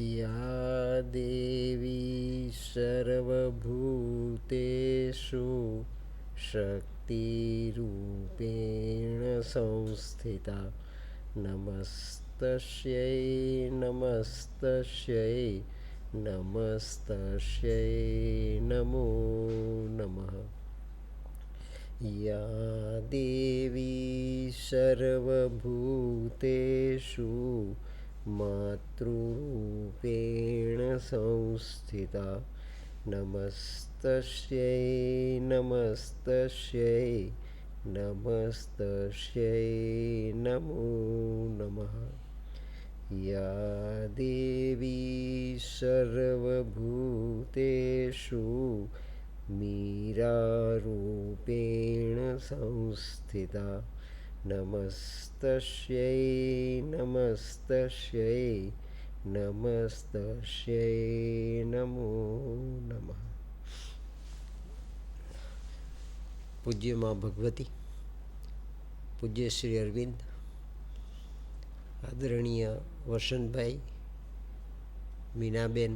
या देवी सर्वभूतेषु शक्तिरूपेण संस्थिता नमस्तस्यै नमस्तस्यै नमस्तस्यै नमो नमः। या देवी सर्वभूतेषु मातृरूपेण संस्थिता नमस्तस्यै नमस्तस्यै नमस्तस्यै नमो नमः। या देवी सर्वभूतेषु मीरारूपेण संस्थिता नमस्तस्यै नमस्तस्यै नमस्तस्यै नमो नमः। પૂજ્ય માં ભગવતી, પૂજ્ય શ્રી અરવિંદ, આદરણીય વસંતભાઈ, મીનાબેન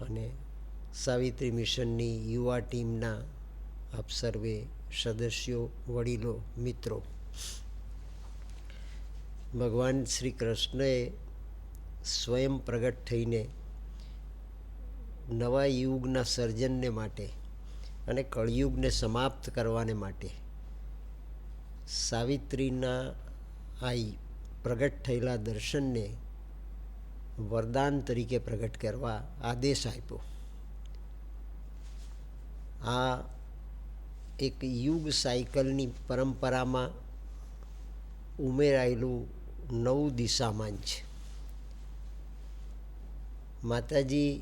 અને સાવિત્રી મિશનની યુવા ટીમના આપ સર્વે સદસ્યો, વડીલો, મિત્રો, ભગવાન શ્રી કૃષ્ણએ સ્વયં પ્રગટ થઈને નવા યુગના સર્જનને માટે અને કળયુગને સમાપ્ત કરવાને માટે સાવિત્રીના આ પ્રગટ થયેલા દર્શનને વરદાન તરીકે પ્રગટ કરવા આદેશ આપ્યો. આ એક યુગ સાયકલની પરંપરામાં ઉમેરાયેલું નવું દિશામાન છે. માતાજી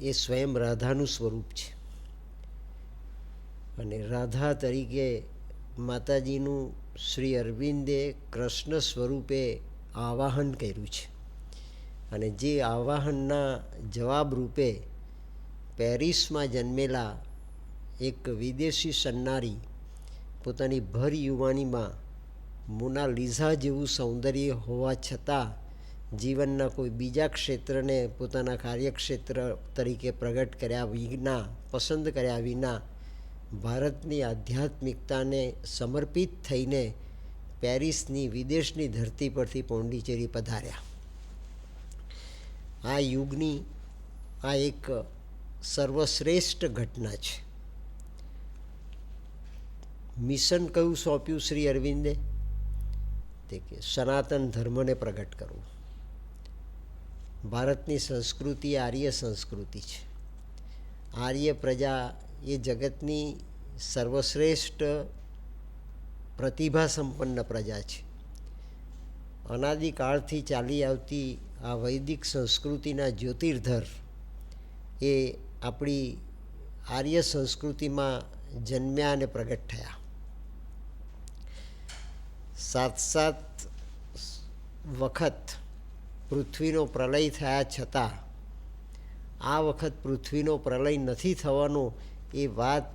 એ સ્વયં રાધાનું સ્વરૂપ છે અને રાધા તરીકે માતાજીનું શ્રી અરવિંદે કૃષ્ણ સ્વરૂપે આવાહન કર્યું છે અને જે આવાહનના જવાબ રૂપે પેરિસમાં જન્મેલા એક વિદેશી સન્નારી પોતાની ભર યુવાનીમાં મોનાલિઝા જેવું સૌંદર્ય હોવા છતાં જીવનના કોઈ બીજા ક્ષેત્રને પોતાના કાર્યક્ષેત્ર તરીકે પ્રગટ કર્યા વિના, પસંદ કર્યા વિના ભારતની આધ્યાત્મિકતાને સમર્પિત થઈને પેરિસની વિદેશની ધરતી પરથી પોંડિચેરી પધાર્યા. આ યુગની આ એક સર્વશ્રેષ્ઠ ઘટના છે. મિશન કયું સોંપ્યું શ્રી અરવિંદે? તે કે સનાતન ધર્મને પ્રગટ કરવું. ભારતની સંસ્કૃતિ આર્ય સંસ્કૃતિ છે. આર્ય પ્રજા એ જગતની સર્વશ્રેષ્ઠ પ્રતિભા સંપન્ન પ્રજા છે. અનાદિકાળથી ચાલી આવતી આ વૈદિક સંસ્કૃતિના જ્યોતિર્ધર એ આપણી આર્ય સંસ્કૃતિમાં જન્મ્યા અને પ્રગટ થયા. 7 વખત પૃથ્વીનો પ્રલય થયા છતાં આ વખત પૃથ્વીનો પ્રલય નથી થવાનો એ વાત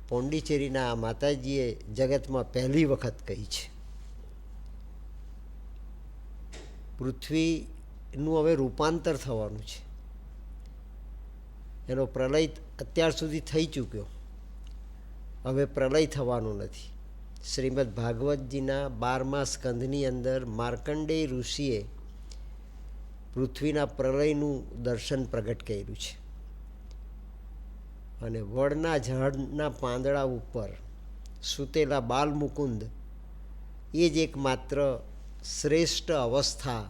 પોંડિચેરીના માતાજીએ જગતમાં પહેલી વખત કહી છે. પૃથ્વીનું હવે રૂપાંતર થવાનું છે. એનો પ્રલય અત્યાર સુધી થઈ ચૂક્યો, હવે પ્રલય થવાનો નથી. શ્રીમદ ભાગવતજીના 12મા સ્કંધની અંદર માર્કંડેય ઋષિએ પૃથ્વીના પ્રલયનું દર્શન પ્રગટ કર્યું છે અને વડના ઝાડના પાંદડા ઉપર સૂતેલા બાલમુકુંદ એ જ એકમાત્ર શ્રેષ્ઠ અવસ્થા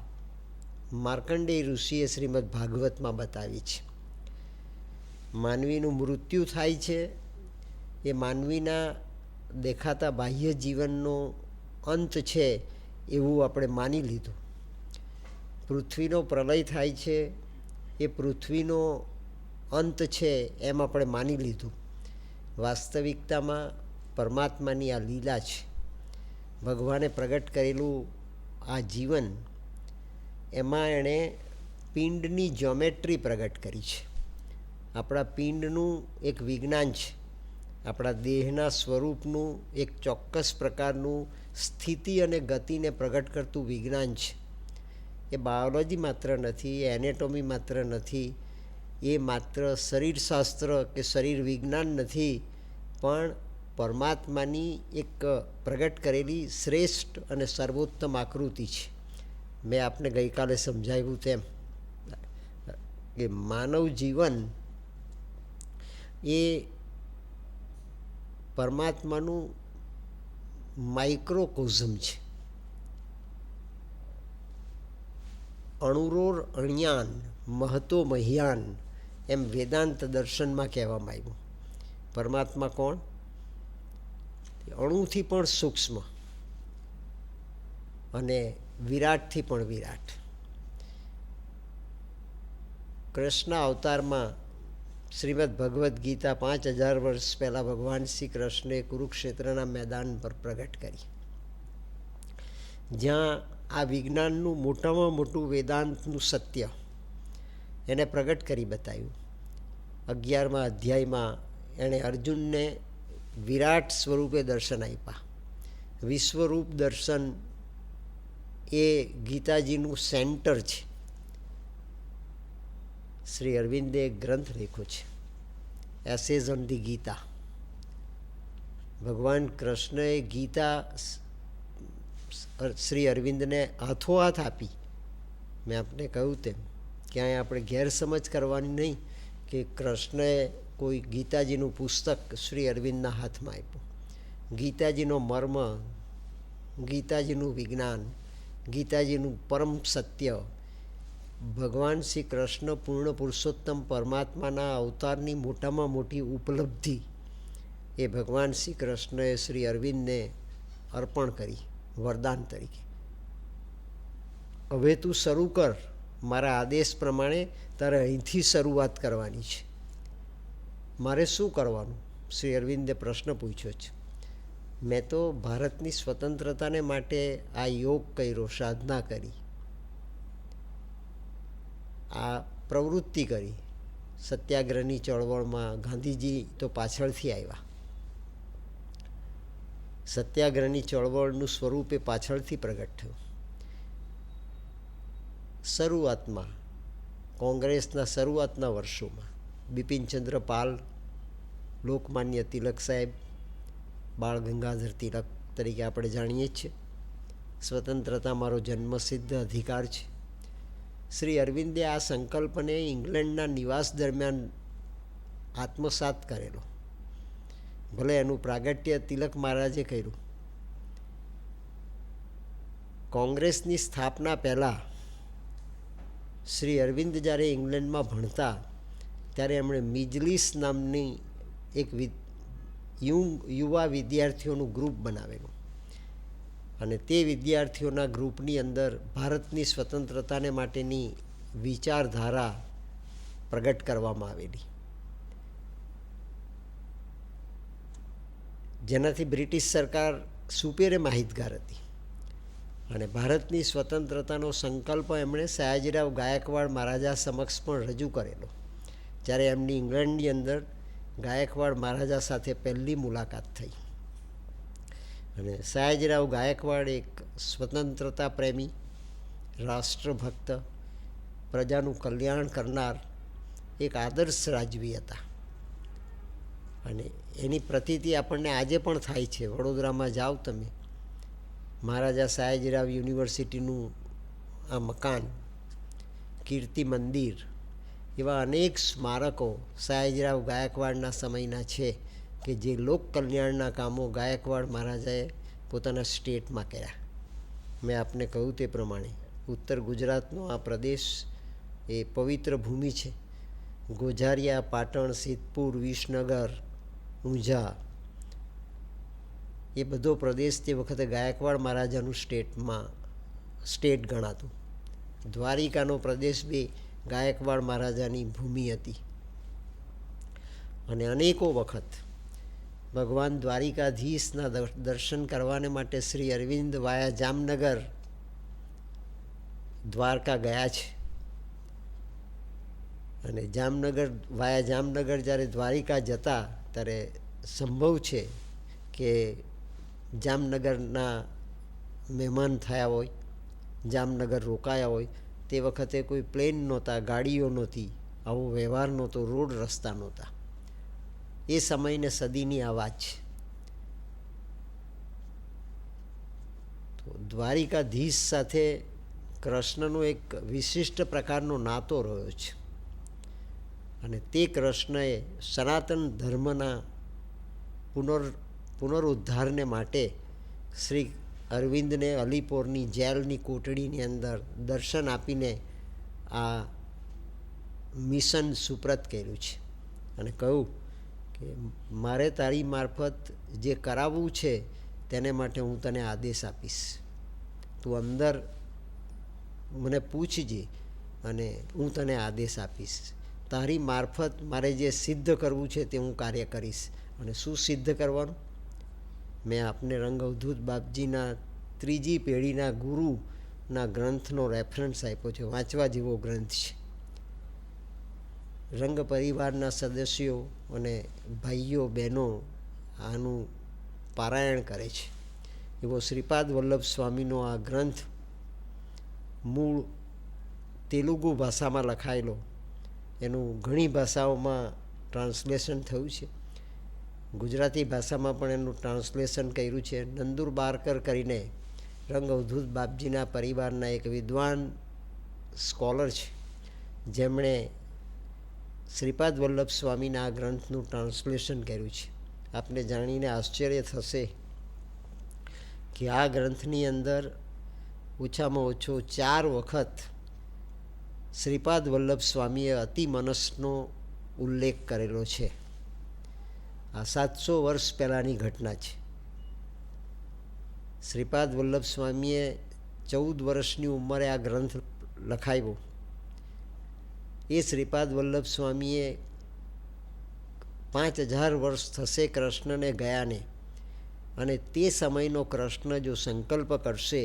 માર્કંડેય ઋષિએ શ્રીમદ ભાગવતમાં બતાવી છે. માનવીનું મૃત્યુ થાય છે એ માનવીના દેખાતા બાહ્ય જીવનનો અંત છે એવું આપણે માની લીધું. પૃથ્વીનો પ્રલય થાય છે એ પૃથ્વીનો અંત છે એમ આપણે માની લીધું. વાસ્તવિકતામાં પરમાત્માની આ લીલા છે. ભગવાને પ્રગટ કરેલું આ જીવન, એમાં એણે પિંડની જ્યોમેટ્રી પ્રગટ કરી છે. આપણા પિંડનું એક વિજ્ઞાન છે. આપણા દેહના સ્વરૂપનું એક ચોક્કસ પ્રકારનું સ્થિતિ અને ગતિને પ્રગટ કરતું વિજ્ઞાન છે. એ બાયોલોજી માત્ર નથી, એ એનેટોમી માત્ર નથી, એ માત્ર શરીરશાસ્ત્ર કે શરીર વિજ્ઞાન નથી, પણ પરમાત્માની એક પ્રગટ કરેલી શ્રેષ્ઠ અને સર્વોત્તમ આકૃતિ છે. મેં આપને ગઈકાલે સમજાવ્યું તેમ કે માનવ જીવન એ પરમાત્માનું માઇક્રોકોઝમ છે. અણુરોર અણ્યાન મહતો મહ્યાન એમ વેદાંત દર્શનમાં કહેવામાં આવ્યું. પરમાત્મા કોણ? અણુથી પણ સૂક્ષ્મ અને વિરાટથી પણ વિરાટ. કૃષ્ણ અવતારમાં શ્રીમદ ભગવદ્ ગીતા 5000 વર્ષ પહેલાં ભગવાન શ્રી કૃષ્ણે કુરુક્ષેત્રના મેદાન પર પ્રગટ કરી, જ્યાં આ વિજ્ઞાનનું મોટામાં મોટું વેદાંતનું સત્ય એને પ્રગટ કરી બતાવ્યું. 11મા અધ્યાયમાં એણે અર્જુનને વિરાટ સ્વરૂપે દર્શન આપ્યા. વિશ્વરૂપ દર્શન એ ગીતાજીનું સેન્ટર છે. શ્રી અરવિંદે એક ગ્રંથ લખ્યો છે, એસેઝ ઓન ધી ગીતા. ભગવાન કૃષ્ણએ ગીતા શ્રી અરવિંદને હાથોહાથ આપી. મેં આપને કહ્યું તેમ ક્યાંય આપણે ગેરસમજ કરવાની નહીં કે કૃષ્ણએ કોઈ ગીતાજીનું પુસ્તક શ્રી અરવિંદના હાથમાં આપ્યું. ગીતાજીનો મર્મ, ગીતાજીનું વિજ્ઞાન, ગીતાજીનું પરમ સત્ય, ભગવાન શ્રી કૃષ્ણ પૂર્ણ પુરુષોત્તમ પરમાત્માના અવતારની મોટામાં મોટી ઉપલબ્ધિ એ ભગવાન શ્રી કૃષ્ણએ શ્રી અરવિંદને અર્પણ કરી વરદાન તરીકે. હવે તું શરૂ કર, મારા આદેશ પ્રમાણે તારે અહીંથી શરૂઆત કરવાની છે. મારે શું કરવાનું? શ્રી અરવિંદે પ્રશ્ન પૂછ્યો છે. મેં તો ભારતની સ્વતંત્રતાને માટે આ યોગ કર્યો, સાધના કરી, આ પ્રવૃત્તિ કરી. સત્યાગ્રહની ચળવળમાં ગાંધીજી તો પાછળથી આવ્યા. સત્યાગ્રહની ચળવળનું સ્વરૂપ એ પાછળથી પ્રગટ થયું. શરૂઆતમાં કોંગ્રેસના શરૂઆતના વર્ષોમાં બિપિનચંદ્ર પાલ, લોકમાન્ય તિલક સાહેબ, બાળ ગંગાધર તિલક તરીકે આપણે જાણીએ છીએ. સ્વતંત્રતા મારો જન્મસિદ્ધ અધિકાર છે. શ્રી અરવિંદે આ સંકલ્પને ઇંગ્લેન્ડના નિવાસ દરમિયાન આત્મસાત કરેલો. ભલે એનું પ્રાગટ્ય તિલક મહારાજે કર્યું. કોંગ્રેસની સ્થાપના પહેલાં શ્રી અરવિંદ જ્યારે ઇંગ્લેન્ડમાં ભણતા ત્યારે એમણે મિજલિસ નામની એક યુવા વિદ્યાર્થીઓનું ગ્રુપ બનાવેલું અને તે વિદ્યાર્થીઓના ગ્રુપની અંદર ભારતની સ્વતંત્રતાને માટેની વિચારધારા પ્રગટ કરવામાં આવેલી, જેનાથી બ્રિટિશ સરકાર સુપેરે માહિતગાર હતી. અને ભારતની સ્વતંત્રતાનો સંકલ્પ એમણે સયાજીરાવ ગાયકવાડ મહારાજા સમક્ષ પણ રજૂ કરેલો, જ્યારે એમની ઇંગ્લેન્ડની અંદર ગાયકવાડ મહારાજા સાથે પહેલી મુલાકાત થઈ. અને સયાજીરાવ ગાયકવાડ એક સ્વતંત્રતા પ્રેમી, રાષ્ટ્રભક્ત, પ્રજાનું કલ્યાણ કરનાર એક આદર્શ રાજવી હતા. અને એની પ્રતીતિ આપણને આજે પણ થાય છે. વડોદરામાં જાઓ તમે, મહારાજા સયાજીરાવ યુનિવર્સિટીનું આ મકાન, કીર્તિ મંદિર, એવા અનેક સ્મારકો સયાજીરાવ ગાયકવાડના સમયના છે કે જે લોક કલ્યાણના કામો ગાયકવાડ મહારાજાએ પોતાના સ્ટેટમાં કર્યા. મેં આપને કહ્યું તે પ્રમાણે ઉત્તર ગુજરાતનો આ પ્રદેશ એ પવિત્ર ભૂમિ છે. ગોઝારિયા, પાટણ, સિદ્ધપુર, વિસનગર, ઊંઝા, એ બધો પ્રદેશ તે વખતે ગાયકવાડ મહારાજાનું સ્ટેટ ગણાતું. દ્વારિકાનો પ્રદેશ બી ગાયકવાડ મહારાજાની ભૂમિ હતી. અને અનેકો વખત ભગવાન દ્વારિકાધીશના દર્શન કરવાને માટે શ્રી અરવિંદ વાયા જામનગર દ્વારકા ગયા છે. અને વાયા જામનગર જ્યારે દ્વારિકા જતા ત્યારે સંભવ છે કે જામનગરના મહેમાન થયા હોય જામનગર રોકાયા હોય તે વખતે કોઈ પ્લેન નહોતા, ગાડીઓ નહોતી, આવો વ્યવહાર નહોતો, રોડ રસ્તા નહોતા. એ સમયને સદીની આ વાત છે. તો દ્વારિકાધીશ સાથે કૃષ્ણનો એક વિશિષ્ટ પ્રકારનો નાતો રહ્યો છે. અને તે કૃષ્ણએ સનાતન ધર્મના પુનરુદ્ધારને માટે શ્રી અરવિંદને અલીપોરની જેલની કોટડીની અંદર દર્શન આપીને આ મિશન સુપ્રત કર્યું છે અને કહ્યું કે મારે તારી મારફત જે કરાવવું છે તેને માટે હું તને આદેશ આપીશ. તું અંદર મને પૂછજે અને હું તને આદેશ આપીશ. તારી મારફત મારે જે સિદ્ધ કરવું છે તે હું કાર્ય કરીશ. અને શું સિદ્ધ કરવાનું? મેં આપને રંગ અવધૂત બાપજીના 3જી પેઢીના ગુરુના ગ્રંથનો રેફરન્સ આપ્યો છે. વાંચવા જેવો ગ્રંથ છે. રંગ પરિવારના સદસ્યો અને ભાઈઓ બહેનો આનું પારાયણ કરે છે. એવો શ્રીપાદ વલ્લભ સ્વામીનો આ ગ્રંથ મૂળ તેલુગુ ભાષામાં લખાયેલો, એનું ઘણી ભાષાઓમાં ટ્રાન્સલેશન થયું છે. ગુજરાતી ભાષામાં પણ એનું ટ્રાન્સલેશન કર્યું છે. નંદુર બારકર કરીને રંગ અવધૂત બાપજીના પરિવારના એક વિદ્વાન સ્કોલર છે, જેમણે શ્રીપાદ વલ્લભ સ્વામીના આ ગ્રંથનું ટ્રાન્સલેશન કર્યું છે. આપને જાણીને આશ્ચર્ય થશે કે આ ગ્રંથની અંદર ઓછામાં ઓછો 4 વખત શ્રીપાદ વલ્લભ સ્વામીએ અતિમનસનો ઉલ્લેખ કરેલો છે. આ 700 વર્ષ પહેલાંની ઘટના છે. શ્રીપાદ વલ્લભ સ્વામીએ 14 વર્ષની ઉંમરે આ ગ્રંથ લખાવ્યો. એ શ્રીપાદ વલ્લભ સ્વામીએ 5000 વર્ષ થશે કૃષ્ણને ગયાને, અને તે સમયનો કૃષ્ણ જો સંકલ્પ કરશે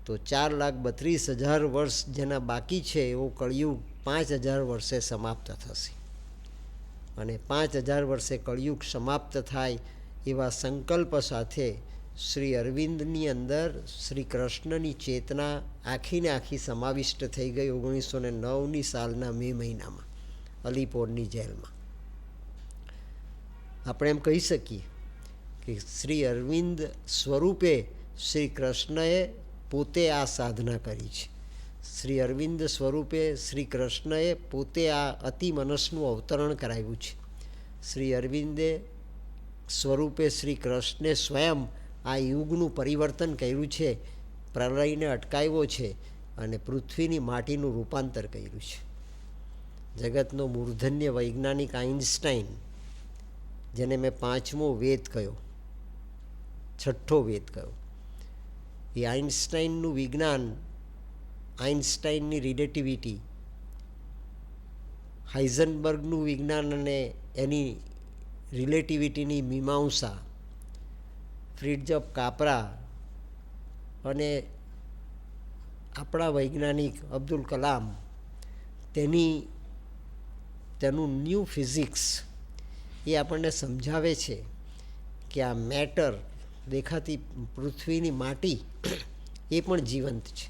તો 4,32,000 વર્ષ જેના બાકી છે એવો કળિયુગ 5000 વર્ષે સમાપ્ત થશે. અને 5000 વર્ષે કળિયુગ સમાપ્ત થાય એવા સંકલ્પ સાથે શ્રી અરવિંદની અંદર શ્રી કૃષ્ણની ચેતના આખીને આખી સમાવિષ્ટ થઈ ગઈ 1909ની સાલના મે મહિનામાં અલીપોરની જેલમાં. આપણે એમ કહી શકીએ કે શ્રી અરવિંદ સ્વરૂપે શ્રી કૃષ્ણએ પોતે આ સાધના કરી છે. શ્રી અરવિંદ સ્વરૂપે શ્રી કૃષ્ણએ પોતે આ અતિમનસનું અવતરણ કરાવ્યું છે. શ્રી અરવિંદે સ્વરૂપે શ્રી કૃષ્ણે સ્વયં આ યુગનું પરિવર્તન કર્યું છે, પ્રલયને અટકાવ્યો છે અને પૃથ્વીની માટીનું રૂપાંતર કર્યું છે. જગતનો મૂર્ધન્ય વૈજ્ઞાનિક આઇન્સ્ટાઈન, જેને મેં 5મો વેદ કહ્યો, 6ઠ્ઠો વેદ કહ્યો, એ આઇન્સ્ટાઈનનું વિજ્ઞાન, આઇન્સ્ટાઈનની રિલેટિવિટી, હાઇઝનબર્ગનું વિજ્ઞાન અને એની રિલેટિવિટીની મીમાંસા, ફ્રિટ્જ ઓફ કાપરા અને આપણા વૈજ્ઞાનિક અબ્દુલ કલામ, તેનું ન્યૂ ફિઝિક્સ એ આપણને સમજાવે છે કે આ મેટર, દેખાતી પૃથ્વીની માટી એ પણ જીવંત છે.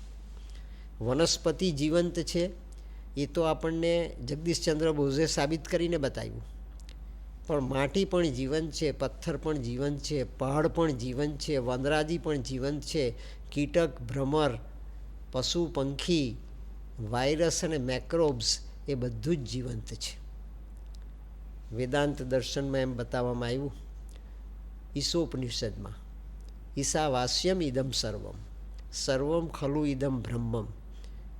વનસ્પતિ જીવંત છે એ તો આપણને જગદીશચંદ્ર બોઝે સાબિત કરીને બતાવ્યું, પણ માટી પણ જીવંત છે, પથ્થર પણ જીવંત છે, પહાડ પણ જીવંત છે, વનરાજી પણ જીવંત છે, કીટક, ભ્રમર, પશુ પંખી, વાયરસ અને મેક્રોબ્સ એ બધું જ જીવંત છે. વેદાંત દર્શનમાં એમ બતાવવામાં આવ્યું, ઈશોપનિષદમાં, ઈશાવાસ્યમ ઇદમ સર્વમ, સર્વમ ખલુ ઇદમ બ્રહ્મમ.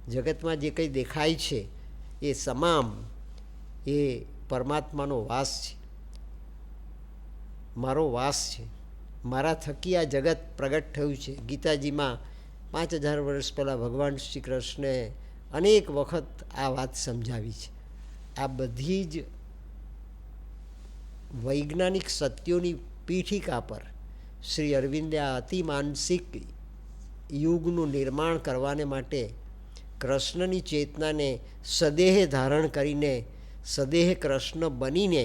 જગતમાં જે કંઈ દેખાય છે એ તમામ એ પરમાત્માનો વાસ છે, મારો વાસ છે, મારા થકી આ જગત પ્રગટ થયું છે. ગીતાજીમાં 5000 વર્ષ પહેલાં ભગવાન શ્રી કૃષ્ણે અનેક વખત આ વાત સમજાવી છે. આ બધી જ વૈજ્ઞાનિક સત્યોની પીઠિકા પર શ્રી અરવિંદે આ અતિમાનસિક યુગનું નિર્માણ કરવાને માટે કૃષ્ણની ચેતનાને સદેહ ધારણ કરીને, સદેહ કૃષ્ણ બનીને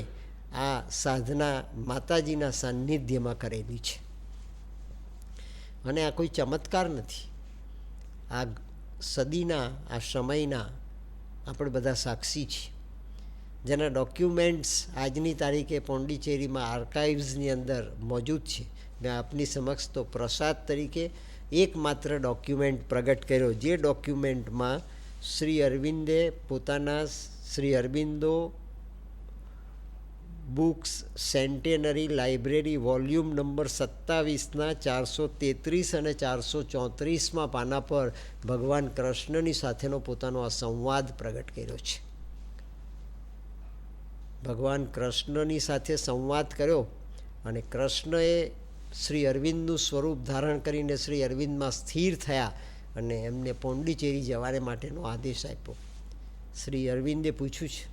આ સાધના માતાજીના સાનિધ્યમાં કરેલી છે. અને આ કોઈ ચમત્કાર નથી, આ સદીના, આ સમયના આપણે બધા સાક્ષી છીએ, જેના ડોક્યુમેન્ટ્સ આજની તારીખે પોંડિચેરીમાં આર્કાઇવ્સની અંદર મોજૂદ છે. મેં આપની સમક્ષ તો પ્રસાદ તરીકે એકમાત્ર ડોક્યુમેન્ટ પ્રગટ કર્યો, જે ડોક્યુમેન્ટમાં શ્રી અરવિંદે પોતાના Shri Aurobindo books centenary library volume number 27ના 433 અને 434માં પાના પર ભગવાન કૃષ્ણની સાથેનો પોતાનો આ સંવાદ પ્રગટ કર્યો છે. ભગવાન કૃષ્ણની સાથે સંવાદ કર્યો અને કૃષ્ણએ શ્રી અરવિંદનું સ્વરૂપ ધારણ કરીને શ્રી અરવિંદમાં સ્થિર થયા અને એમને પોંડિચેરી જવાને માટેનો આદેશ આપ્યો. શ્રી અરવિંદે પૂછ્યું છે,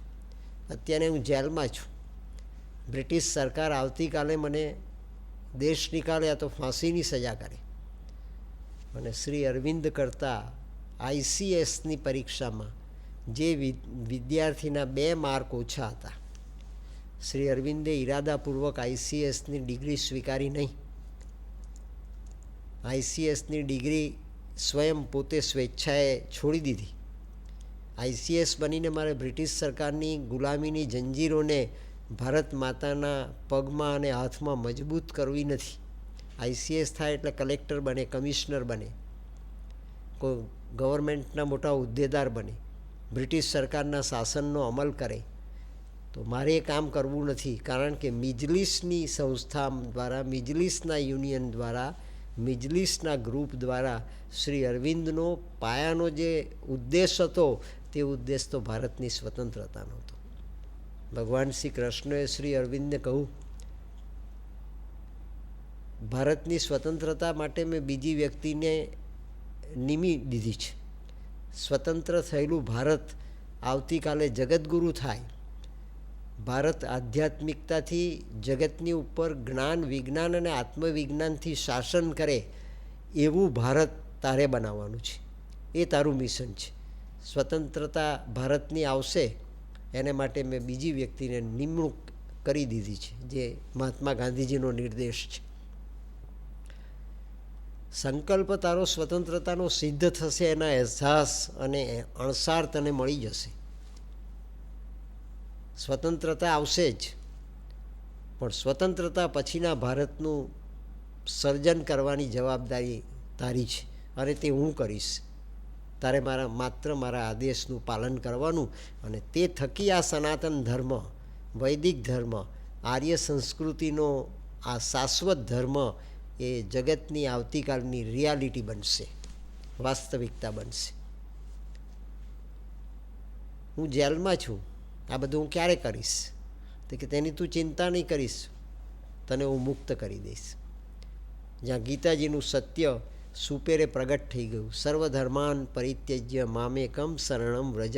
અત્યારે હું જેલમાં છું, બ્રિટિશ સરકાર આવતીકાલે મને દેશ નિકાલે યા તો ફાંસીની સજા કરે. અને શ્રી અરવિંદ કરતાં ICSની પરીક્ષામાં જે વિદ્યાર્થીના 2 માર્ક ઓછા હતા, શ્રી અરવિંદે ઈરાદાપૂર્વક ICSની ડિગ્રી સ્વીકારી નહીં. ICSની ડિગ્રી સ્વયં પોતે સ્વેચ્છાએ છોડી દીધી. ICS બનીને મારે બ્રિટિશ સરકારની ગુલામીની જંજીરોને ભારત માતાના પગમાં અને હાથમાં મજબૂત કરવી નથી. ICS થાય એટલે કલેક્ટર બને, કમિશનર બને, કોઈ ગવર્મેન્ટના મોટા હોદ્દેદાર બને, બ્રિટિશ સરકારના શાસનનો અમલ કરે. તો મારે એ કામ કરવું નથી, કારણ કે મિજલિસની સંસ્થા દ્વારા, મિજલિસના યુનિયન દ્વારા, મિજલિસના ગ્રુપ દ્વારા શ્રી અરવિંદનો પાયાનો જે ઉદ્દેશ હતો તે ઉદ્દેશ તો ભારતની સ્વતંત્રતાનો હતો. ભગવાન શ્રી કૃષ્ણએ શ્રી અરવિંદને કહ્યું, ભારતની સ્વતંત્રતા માટે મેં બીજી વ્યક્તિને નિમી દીધી છે. સ્વતંત્ર થયેલું ભારત આવતીકાલે જગતગુરુ થાય, ભારત આધ્યાત્મિકતાથી જગતની ઉપર જ્ઞાન, વિજ્ઞાન અને આત્મવિજ્ઞાનથી શાસન કરે એવું ભારત તારે બનાવવાનું છે. એ તારું મિશન છે. સ્વતંત્રતા ભારતની આવશે એને માટે મેં બીજી વ્યક્તિને નિમણૂક કરી દીધી છે, જે મહાત્મા ગાંધીજીનો નિર્દેશ છે. સંકલ્પ તારો સ્વતંત્રતાનો સિદ્ધ થશે, એના અહેસાસ અને અણસાર તને મળી જશે. સ્વતંત્રતા આવશે જ, પણ સ્વતંત્રતા પછીના ભારતનું સર્જન કરવાની જવાબદારી તારી છે અને તે હું કરીશ. તારે માત્ર મારા આદેશનું પાલન કરવાનું અને તે થકી આ સનાતન ધર્મ, વૈદિક ધર્મ, આર્ય સંસ્કૃતિનો આ શાશ્વત ધર્મ એ જગતની આવતીકાલની રિયાલિટી બનશે, વાસ્તવિકતા બનશે. હું જેલમાં છું, આ બધું હું ક્યારે કરીશ? તો કે તેની તું ચિંતા નહીં કરીશ, તને હું મુક્ત કરી દઈશ. જ્યાં ગીતાજીનું સત્ય સુપેરે પ્રગટ થઈ ગયું, સર્વધર્માન પરિત્યજ્ય મામેકમ શરણમ વ્રજ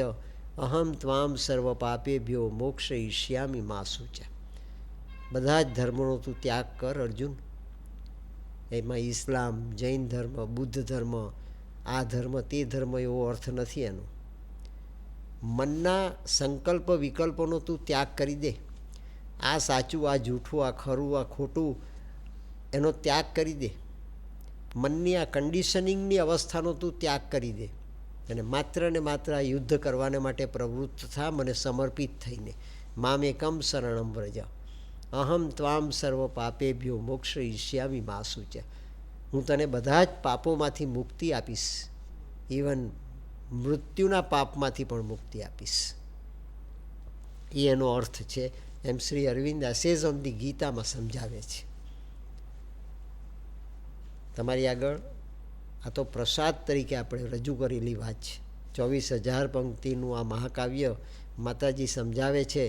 અહમ ત્વામ સર્વ પાપેભ્યો મોક્ષયિષ્યામિ મા શુચા. બધા જ ધર્મોનો તું ત્યાગ કર અર્જુન. એમાં ઇસ્લામ, જૈન ધર્મ, બુદ્ધ ધર્મ, આ ધર્મ, તે ધર્મ એવો અર્થ નથી એનો. મનના સંકલ્પ વિકલ્પોનો તું ત્યાગ કરી દે. આ સાચું, આ જૂઠું, આ ખરું, આ ખોટું, એનો ત્યાગ કરી દે. મનની આ કન્ડિશનિંગની અવસ્થાનો તું ત્યાગ કરી દે અને માત્ર ને માત્ર આ યુદ્ધ કરવાને માટે પ્રવૃત્ત થા, મને સમર્પિત થઈને. મામેકમ શરણમ વ્રજ અહમ ત્વામ સર્વ પાપેભ્યો મોક્ષયિષ્યામિ મા શુચા. હું તને બધા જ પાપોમાંથી મુક્તિ આપીશ, ઇવન મૃત્યુના પાપમાંથી પણ મુક્તિ આપીશ. એ એનો અર્થ છે, એમ શ્રી અરવિંદ એસેઝ ઓન ધી ગીતામાં સમજાવે છે. તમારી આગળ આ તો પ્રસાદ તરીકે આપણે રજૂ કરેલી વાત છે. 24,000 પંક્તિનું આ મહાકાવ્ય માતાજી સમજાવે છે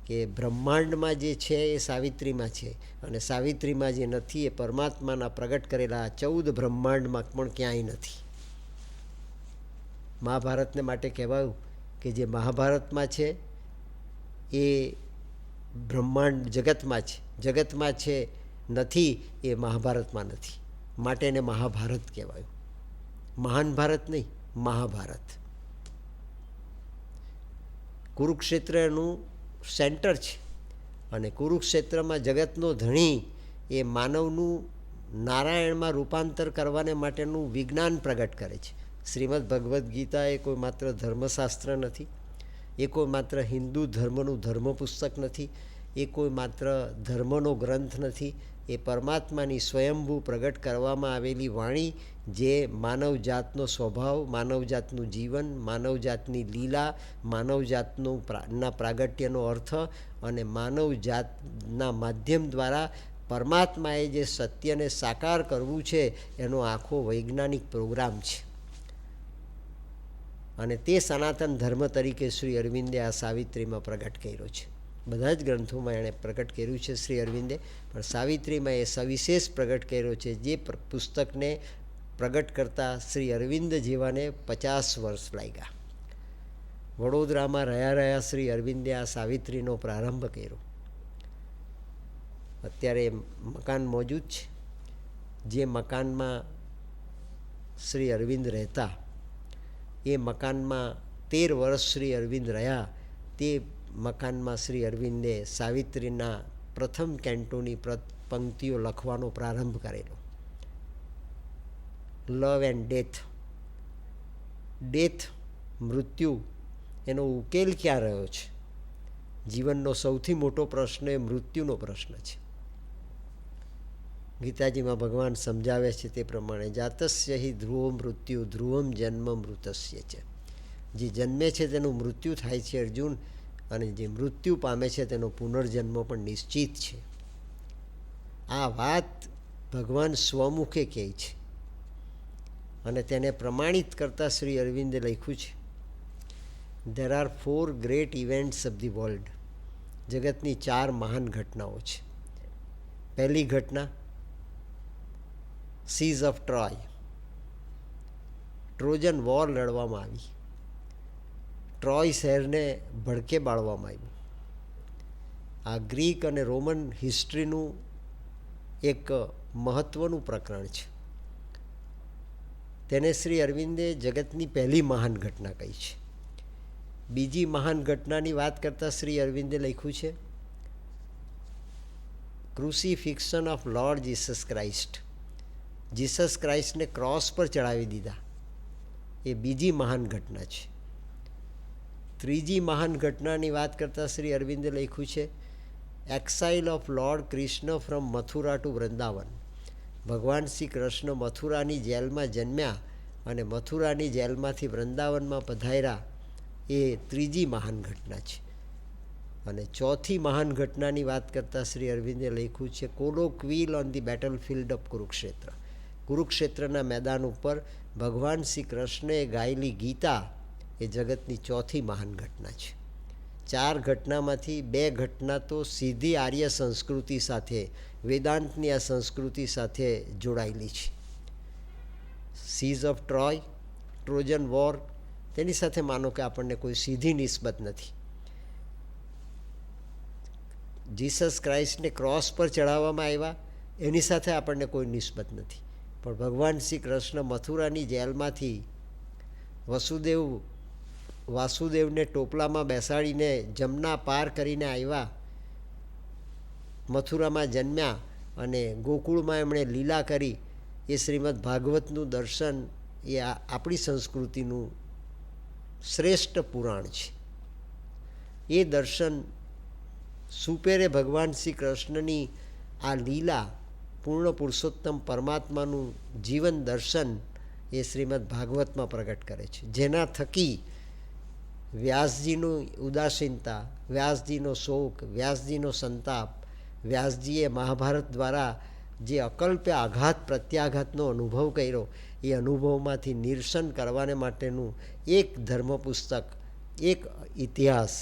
કે બ્રહ્માંડમાં જે છે એ સાવિત્રીમાં છે અને સાવિત્રીમાં જે નથી એ પરમાત્માના પ્રગટ કરેલા 14 બ્રહ્માંડમાં પણ ક્યાંય નથી. મહાભારતને માટે કહેવાયું કે જે મહાભારતમાં છે એ બ્રહ્માંડ જગતમાં છે, જગતમાં છે નથી એ મહાભારતમાં નથી, માટે એને મહાભારત કહેવાયું. મહાન ભારત નહીં, મહાભારત. કુરુક્ષેત્ર એનું સેન્ટર છે અને કુરુક્ષેત્રમાં જગતનો ધણી એ માનવનું નારાયણમાં રૂપાંતર કરવાને માટેનું વિજ્ઞાન પ્રગટ કરે છે. શ્રીમદ ભગવદ્ ગીતા એ કોઈ માત્ર ધર્મશાસ્ત્ર નથી, એ કોઈ માત્ર હિન્દુ ધર્મનું ધર્મ પુસ્તક નથી, એ કોઈ માત્ર ધર્મનો ગ્રંથ નથી. એ પરમાત્માની સ્વયંભૂ પ્રગટ કરવામાં આવેલી વાણી, જે માનવજાતનો સ્વભાવ, માનવજાતનું જીવન, માનવજાતની લીલા, માનવજાતનું પ્રાગટ્યનો અર્થ અને માનવજાતના માધ્યમ દ્વારા પરમાત્માએ જે સત્યને સાકાર કરવું છે એનો આખો વૈજ્ઞાનિક પ્રોગ્રામ છે. અને તે સનાતન ધર્મ તરીકે શ્રી અરવિંદે આ સાવિત્રીમાં પ્રગટ કર્યો છે. બધા જ ગ્રંથોમાં એણે પ્રગટ કર્યું છે શ્રી અરવિંદે, પણ સાવિત્રીમાં એ સવિશેષ પ્રગટ કર્યો છે, જે પુસ્તકને પ્રગટ કરતાં શ્રી અરવિંદ જેવાને 50 વર્ષ લાગ્યા. વડોદરામાં રહ્યા શ્રી અરવિંદે આ સાવિત્રીનો પ્રારંભ કર્યો. અત્યારે મકાન મોજૂદ છે. જે મકાનમાં શ્રી અરવિંદ રહેતા, એ મકાનમાં 13 વર્ષ શ્રી અરવિંદ રહ્યા. તે મકાનમાં શ્રી અરવિંદે સાવિત્રીના પ્રથમ કેન્ટોની પંક્તિઓ લખવાનો પ્રારંભ કરેલો. લવ એન્ડ ડેથ, ડેથ, મૃત્યુ, એનો ઉકેલ ક્યાં રહ્યો છે? જીવનનો સૌથી મોટો પ્રશ્ન એ મૃત્યુનો પ્રશ્ન છે. ગીતાજીમાં ભગવાન સમજાવે છે તે પ્રમાણે, જાતસ્ય હિ ધ્રુવો મૃત્યુ ધ્રુવમ જન્મ મૃતસ્ય છે. જે જન્મે છે તેનું મૃત્યુ થાય છે અર્જુન, અને જે મૃત્યુ પામે છે તેનો પુનર્જન્મ પણ નિશ્ચિત છે. આ વાત ભગવાન સ્વમુખે કહે છે, અને તેને પ્રમાણિત કરતા શ્રી અરવિંદે લખ્યું છે, there are 4 great events of the world. જગતની 4 મહાન ઘટનાઓ છે. પહેલી ઘટના, સીઝ ઓફ ટ્રોય. ટ્રોજન વોર લડવામાં આવી. ટ્રોય શહેરને ભડકે બાળવામાં આવ્યું. આ ગ્રીક અને રોમન હિસ્ટ્રીનું એક મહત્ત્વનું પ્રકરણ છે. તેને શ્રી અરવિંદે જગતની પહેલી મહાન ઘટના કહી છે. બીજી મહાન ઘટનાની વાત કરતાં શ્રી અરવિંદે લખ્યું છે, crucifixion of Lord Jesus Christ. Jesus ક્રાઇસ્ટને ક્રોસ પર ચડાવી દીધા, એ બીજી મહાન ઘટના છે. ત્રીજી મહાન ઘટનાની વાત કરતાં શ્રી અરવિંદે લખ્યું છે, exile of Lord Krishna from Mathura to Vrindavan. ભગવાન શ્રી કૃષ્ણ મથુરાની જેલમાં જન્મ્યા અને મથુરાની જેલમાંથી વૃંદાવનમાં પધાર્યા, એ ત્રીજી મહાન ઘટના છે. અને ચોથી મહાન ઘટનાની વાત કરતાં શ્રી અરવિંદે લખ્યું છે, કોલોક્વિલ ઓન ધી બેટલફિલ્ડ ઓફ કુરુક્ષેત્ર. કુરુક્ષેત્રના મેદાન ઉપર ભગવાન શ્રી કૃષ્ણએ ગાયેલી ગીતા એ જગતની ચોથી મહાન ઘટના છે. 4 ઘટનામાંથી 2 ઘટના તો સીધી આર્ય સંસ્કૃતિ સાથે, વેદાંતની આ સંસ્કૃતિ સાથે જોડાયેલી છે. સીઝ ઓફ ટ્રોય, ટ્રોજન વોર, તેની સાથે માનો કે આપણને કોઈ સીધી નિસ્બત નથી. જીસસ ક્રાઇસ્ટને ક્રોસ પર ચડાવવામાં આવ્યા, એની સાથે આપણને કોઈ નિસ્બત નથી. પણ ભગવાન શ્રી કૃષ્ણ મથુરાની જેલમાંથી વાસુદેવને ટોપલામાં બેસાડીને જમના પાર કરીને આવ્યા, મથુરામાં જન્મ્યા અને ગોકુળમાં એમણે લીલા કરી. એ શ્રીમદ ભાગવતનું દર્શન એ આપણી સંસ્કૃતિનું શ્રેષ્ઠ પુરાણ છે. એ દર્શન સુપેરે ભગવાન શ્રી કૃષ્ણની આ લીલા, પૂર્ણ પુરુષોત્તમ પરમાત્માનું જીવન દર્શન એ શ્રીમદ ભાગવતમાં પ્રગટ કરે છે. જેના થકી વ્યાસજીનું ઉદાસીનતા, વ્યાસજીનો શોક, વ્યાસજીનો સંતાપ, વ્યાસજીએ મહાભારત દ્વારા જે અકલ્પ્ય આઘાત પ્રત્યાઘાતનો અનુભવ કર્યો, એ અનુભવમાંથી નિરસન કરવાને માટેનું એક ધર્મ પુસ્તક, એક ઇતિહાસ,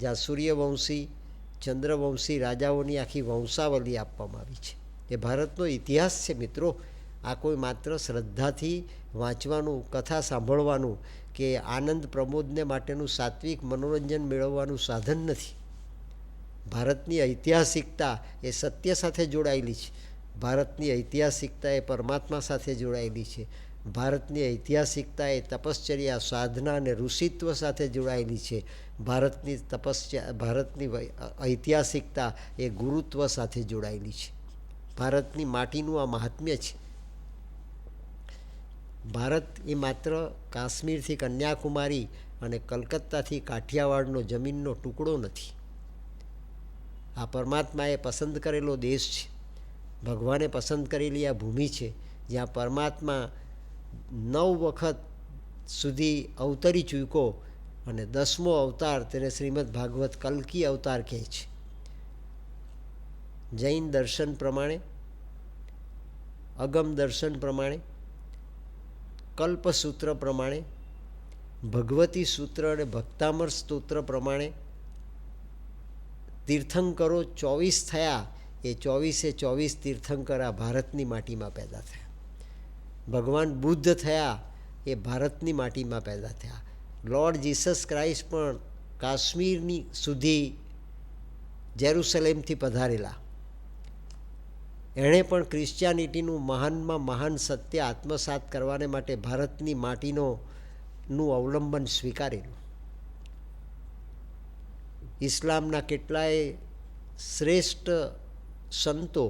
જ્યાં સૂર્યવંશી, ચંદ્રવંશી રાજાઓની આખી વંશાવલી આપવામાં આવી છે. એ ભારતનો ઇતિહાસ છે મિત્રો. આ કોઈ માત્ર શ્રદ્ધાથી વાંચવાનું, કથા સાંભળવાનું કે આનંદ પ્રમોદને માટેનું સાત્વિક મનોરંજન મેળવવાનું સાધન નથી. ભારતની ઐતિહાસિકતા એ સત્ય સાથે જોડાયેલી છે. ભારતની ઐતિહાસિકતા એ પરમાત્મા સાથે જોડાયેલી છે. ભારતની ઐતિહાસિકતા એ તપશ્ચર્યા, સાધના અને ઋષિત્વ સાથે જોડાયેલી છે. ભારતની ઐતિહાસિકતા એ ગુરુત્વ સાથે જોડાયેલી છે. ભારતની માટીનું આ મહાત્મ્ય છે. ભારત એ માત્ર કાશ્મીરથી કન્યાકુમારી અને કલકત્તાથી કાઠિયાવાડનો જમીનનો ટુકડો નથી. આ પરમાત્માએ પસંદ કરેલો દેશ છે. ભગવાને પસંદ કરેલી આ ભૂમિ છે જ્યાં પરમાત્મા 9 વખત સુધી અવતરી ચૂક્યો અને 10મો અવતાર તેને શ્રીમદ ભાગવત કલ્કી અવતાર કહે છે. જૈન દર્શન પ્રમાણે, અગમ દર્શન પ્રમાણે, કલ્પસૂત્ર પ્રમાણે, ભગવતી સૂત્ર અને ભક્તામર સ્તોત્ર પ્રમાણે તીર્થંકરો 24 થયા. એ 24 તીર્થંકર આ ભારતની માટીમાં પેદા થયા. ભગવાન બુદ્ધ થયા એ ભારતની માટીમાં પેદા થયા. લોર્ડ જીસસ ક્રાઇસ્ટ પણ કાશ્મીરની સુધી જેરુસલેમથી પધારેલા. એણે પણ ક્રિશ્ચિયાનિટીનું મહાનમાં મહાન સત્ય આત્મસાત કરવાને માટે ભારતની માટીનું અવલંબન સ્વીકારેલું. ઇસ્લામના કેટલાય શ્રેષ્ઠ સંતો,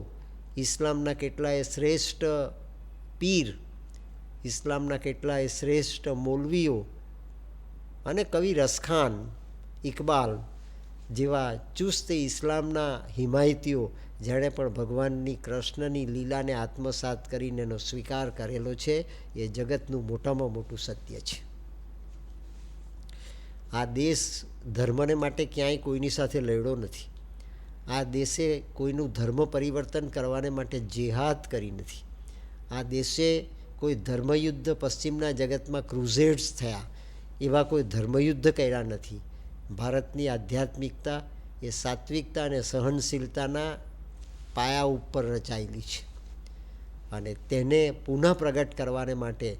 ઇસ્લામના કેટલાય શ્રેષ્ઠ પીર, ઇસ્લામના કેટલાય શ્રેષ્ઠ મૌલવીઓ અને કવિ રસખાન, ઇકબાલ જેવા ચુસ્ત ઇસ્લામના હિમાયતીઓ જેણે પણ ભગવાનની કૃષ્ણની લીલાને આત્મસાત કરીને એનો સ્વીકાર કરેલો છે, એ જગતનું મોટામાં મોટું સત્ય છે. આ દેશ ધર્મને માટે ક્યાંય કોઈની સાથે લડ્યો નથી. આ દેશે કોઈનું ધર્મ પરિવર્તન કરવાને માટે જેહાદ કરી નથી. આ દેશે કોઈ ધર્મયુદ્ધ, પશ્ચિમના જગતમાં ક્રુઝેડ્સ થયા એવા કોઈ ધર્મયુદ્ધ કર્યા નથી. ભારતની આધ્યાત્મિકતા એ સાત્વિકતા અને સહનશીલતાના પાયા ઉપર રચાયેલી છે અને તેને પુનઃ પ્રગટ કરવાને માટે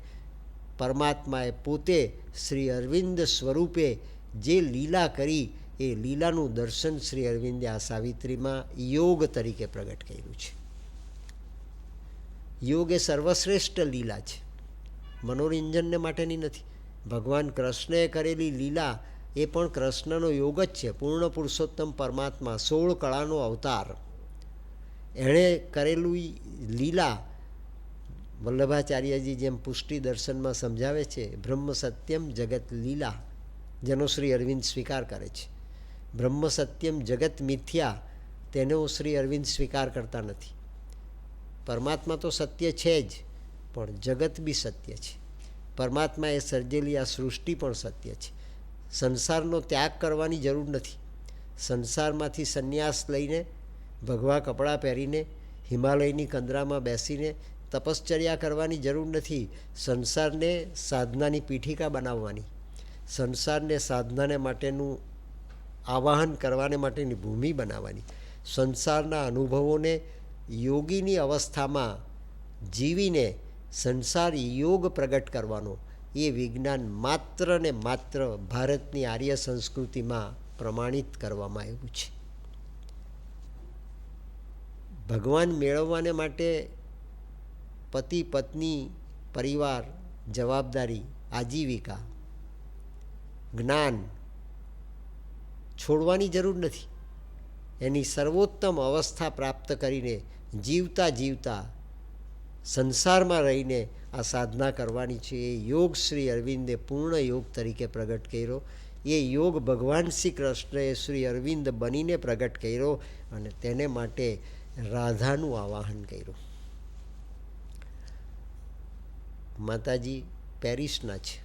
પરમાત્માએ પોતે શ્રી અરવિંદ સ્વરૂપે જે લીલા કરી એ લીલાનું દર્શન શ્રી અરવિંદે આ સાવિત્રીમાં યોગ તરીકે પ્રગટ કર્યું છે. યોગ એ સર્વશ્રેષ્ઠ લીલા છે, મનોરંજનને માટેની નથી. ભગવાન કૃષ્ણએ કરેલી લીલા એ પણ કૃષ્ણનો યોગ જ છે. પૂર્ણ પુરુષોત્તમ પરમાત્મા 16 કળાનો અવતાર, એણે કરેલું લીલા વલ્લભાચાર્યજી જેમ પુષ્ટિ દર્શનમાં સમજાવે છે, બ્રહ્મ સત્યમ જગત લીલા, જેનો શ્રી અરવિંદ સ્વીકાર કરે છે. બ્રહ્મ સત્યમ જગત મિથ્યા, તેનો શ્રી અરવિંદ સ્વીકાર કરતા નથી. પરમાત્મા તો સત્ય છે જ, પણ જગત બી સત્ય છે. પરમાત્માએ સર્જેલી આ સૃષ્ટિ પણ સત્ય છે. સંસારનો ત્યાગ કરવાની જરૂર નથી. સંસારમાંથી સંન્યાસ લઈને, ભગવા કપડાં પહેરીને, હિમાલયની કંદરામાં બેસીને તપશ્ચર્યા કરવાની જરૂર નથી. સંસારને સાધનાની પીઠિકા બનાવવાની, સંસારને સાધનાને માટેનું આવાહન કરવાને માટેની ભૂમિ બનાવવાની, સંસારના અનુભવોને યોગીની અવસ્થામાં જીવીને સંસાર યોગ પ્રગટ કરવાનો, એ વિજ્ઞાન માત્ર ને માત્ર ભારતની આર્ય સંસ્કૃતિમાં પ્રમાણિત કરવામાં આવ્યું છે. ભગવાન મેળવવાને માટે પતિ, પત્ની, પરિવાર, જવાબદારી, આજીવિકા, જ્ઞાન છોડવાની જરૂર નથી. એની સર્વોત્તમ અવસ્થા પ્રાપ્ત કરીને જીવતા જીવતા સંસારમાં રહીને આ સાધના કરવાની છે. એ યોગ શ્રી અરવિંદે પૂર્ણ યોગ તરીકે પ્રગટ કર્યો. એ યોગ ભગવાન શ્રી કૃષ્ણએ શ્રી અરવિંદ બનીને પ્રગટ કર્યો અને તેને માટે રાધાનું આવાહન કર્યું. માતાજી પેરિસના છે,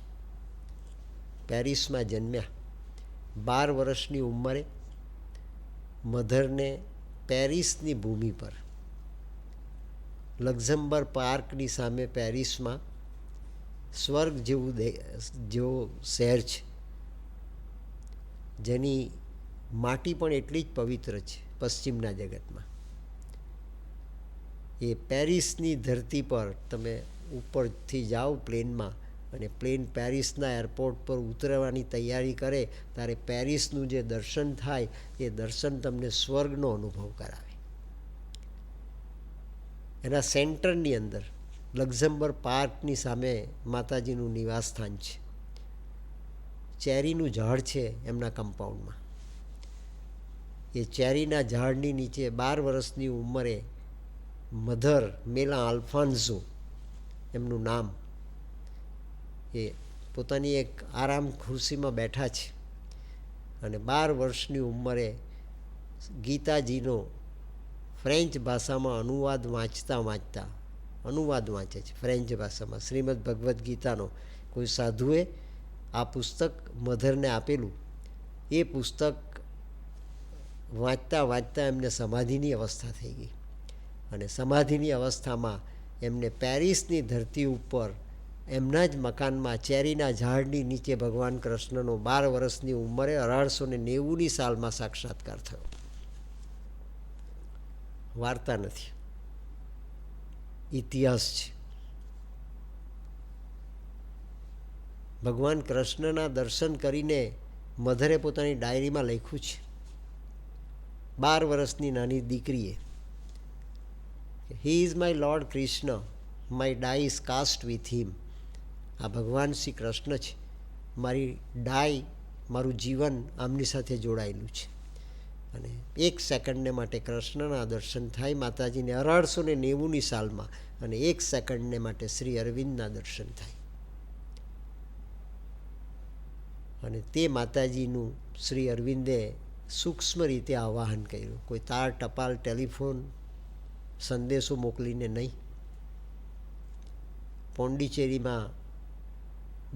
પેરિસમાં જન્મ્યા. 12 વર્ષની ઉંમરે મધરને પેરિસની ભૂમિ પર, લક્ઝમબર્ગ પાર્કની સામે પેરિસમાં સ્વર્ગ જેવો શહેર છે, જેની માટી પણ એટલી જ પવિત્ર છે પશ્ચિમના જગતમાં. એ પેરિસની ધરતી પર તમે ઉપરથી જાઓ પ્લેનમાં અને પ્લેન પેરિસના એરપોર્ટ પર ઉતરવાની તૈયારી કરે ત્યારે પેરિસનું જે દર્શન થાય એ દર્શન તમને સ્વર્ગનો અનુભવ કરાવે. એના સેન્ટરની અંદર લક્ઝમબર્ગ પાર્કની સામે માતાજીનું નિવાસ સ્થાન છે. ચેરીનું ઝાડ છે એમના કમ્પાઉન્ડમાં. એ ચેરીના ઝાડની નીચે 12 વર્ષની ઉંમરે મધર મેલા આલ્ફાન્સો એમનું નામ, એ પોતાની એક આરામ ખુરશીમાં બેઠા છે અને 12 વર્ષની ઉંમરે ગીતાજીનો ફ્રેન્ચ ભાષામાં અનુવાદ વાંચે છે ફ્રેન્ચ ભાષામાં શ્રીમદ ભગવદ્ ગીતાનો. કોઈ સાધુએ આ પુસ્તક મધરને આપેલું. એ પુસ્તક વાંચતા વાંચતા એમને સમાધિની અવસ્થા થઈ ગઈ અને સમાધિની અવસ્થામાં એમને પેરિસની ધરતી ઉપર એમના જ મકાનમાં ચેરીના ઝાડની નીચે ભગવાન કૃષ્ણનો 12 વર્ષની ઉંમરે 1890ની સાલમાં સાક્ષાત્કાર થયો. વાર્તા નથી, ઇતિહાસ છે. ભગવાન કૃષ્ણના દર્શન કરીને મધરે પોતાની ડાયરીમાં લખ્યું છે, 12 વર્ષની નાની દીકરીએ, he is my Lord Krishna, my die is cast with him. આ ભગવાન શ્રી કૃષ્ણ છે, મારી ડાય, મારું જીવન આમની સાથે જોડાયેલું છે. અને 1 સેકન્ડને માટે કૃષ્ણના દર્શન થાય માતાજીને 1890ની સાલમાં, અને 1 સેકન્ડને માટે શ્રી અરવિંદના દર્શન થાય. અને તે માતાજીનું શ્રી અરવિંદે સૂક્ષ્મ રીતે આવાહન કર્યું. કોઈ તાર, ટપાલ, ટેલિફોન, સંદેશો મોકલીને નહીં. પોંડિચેરીમાં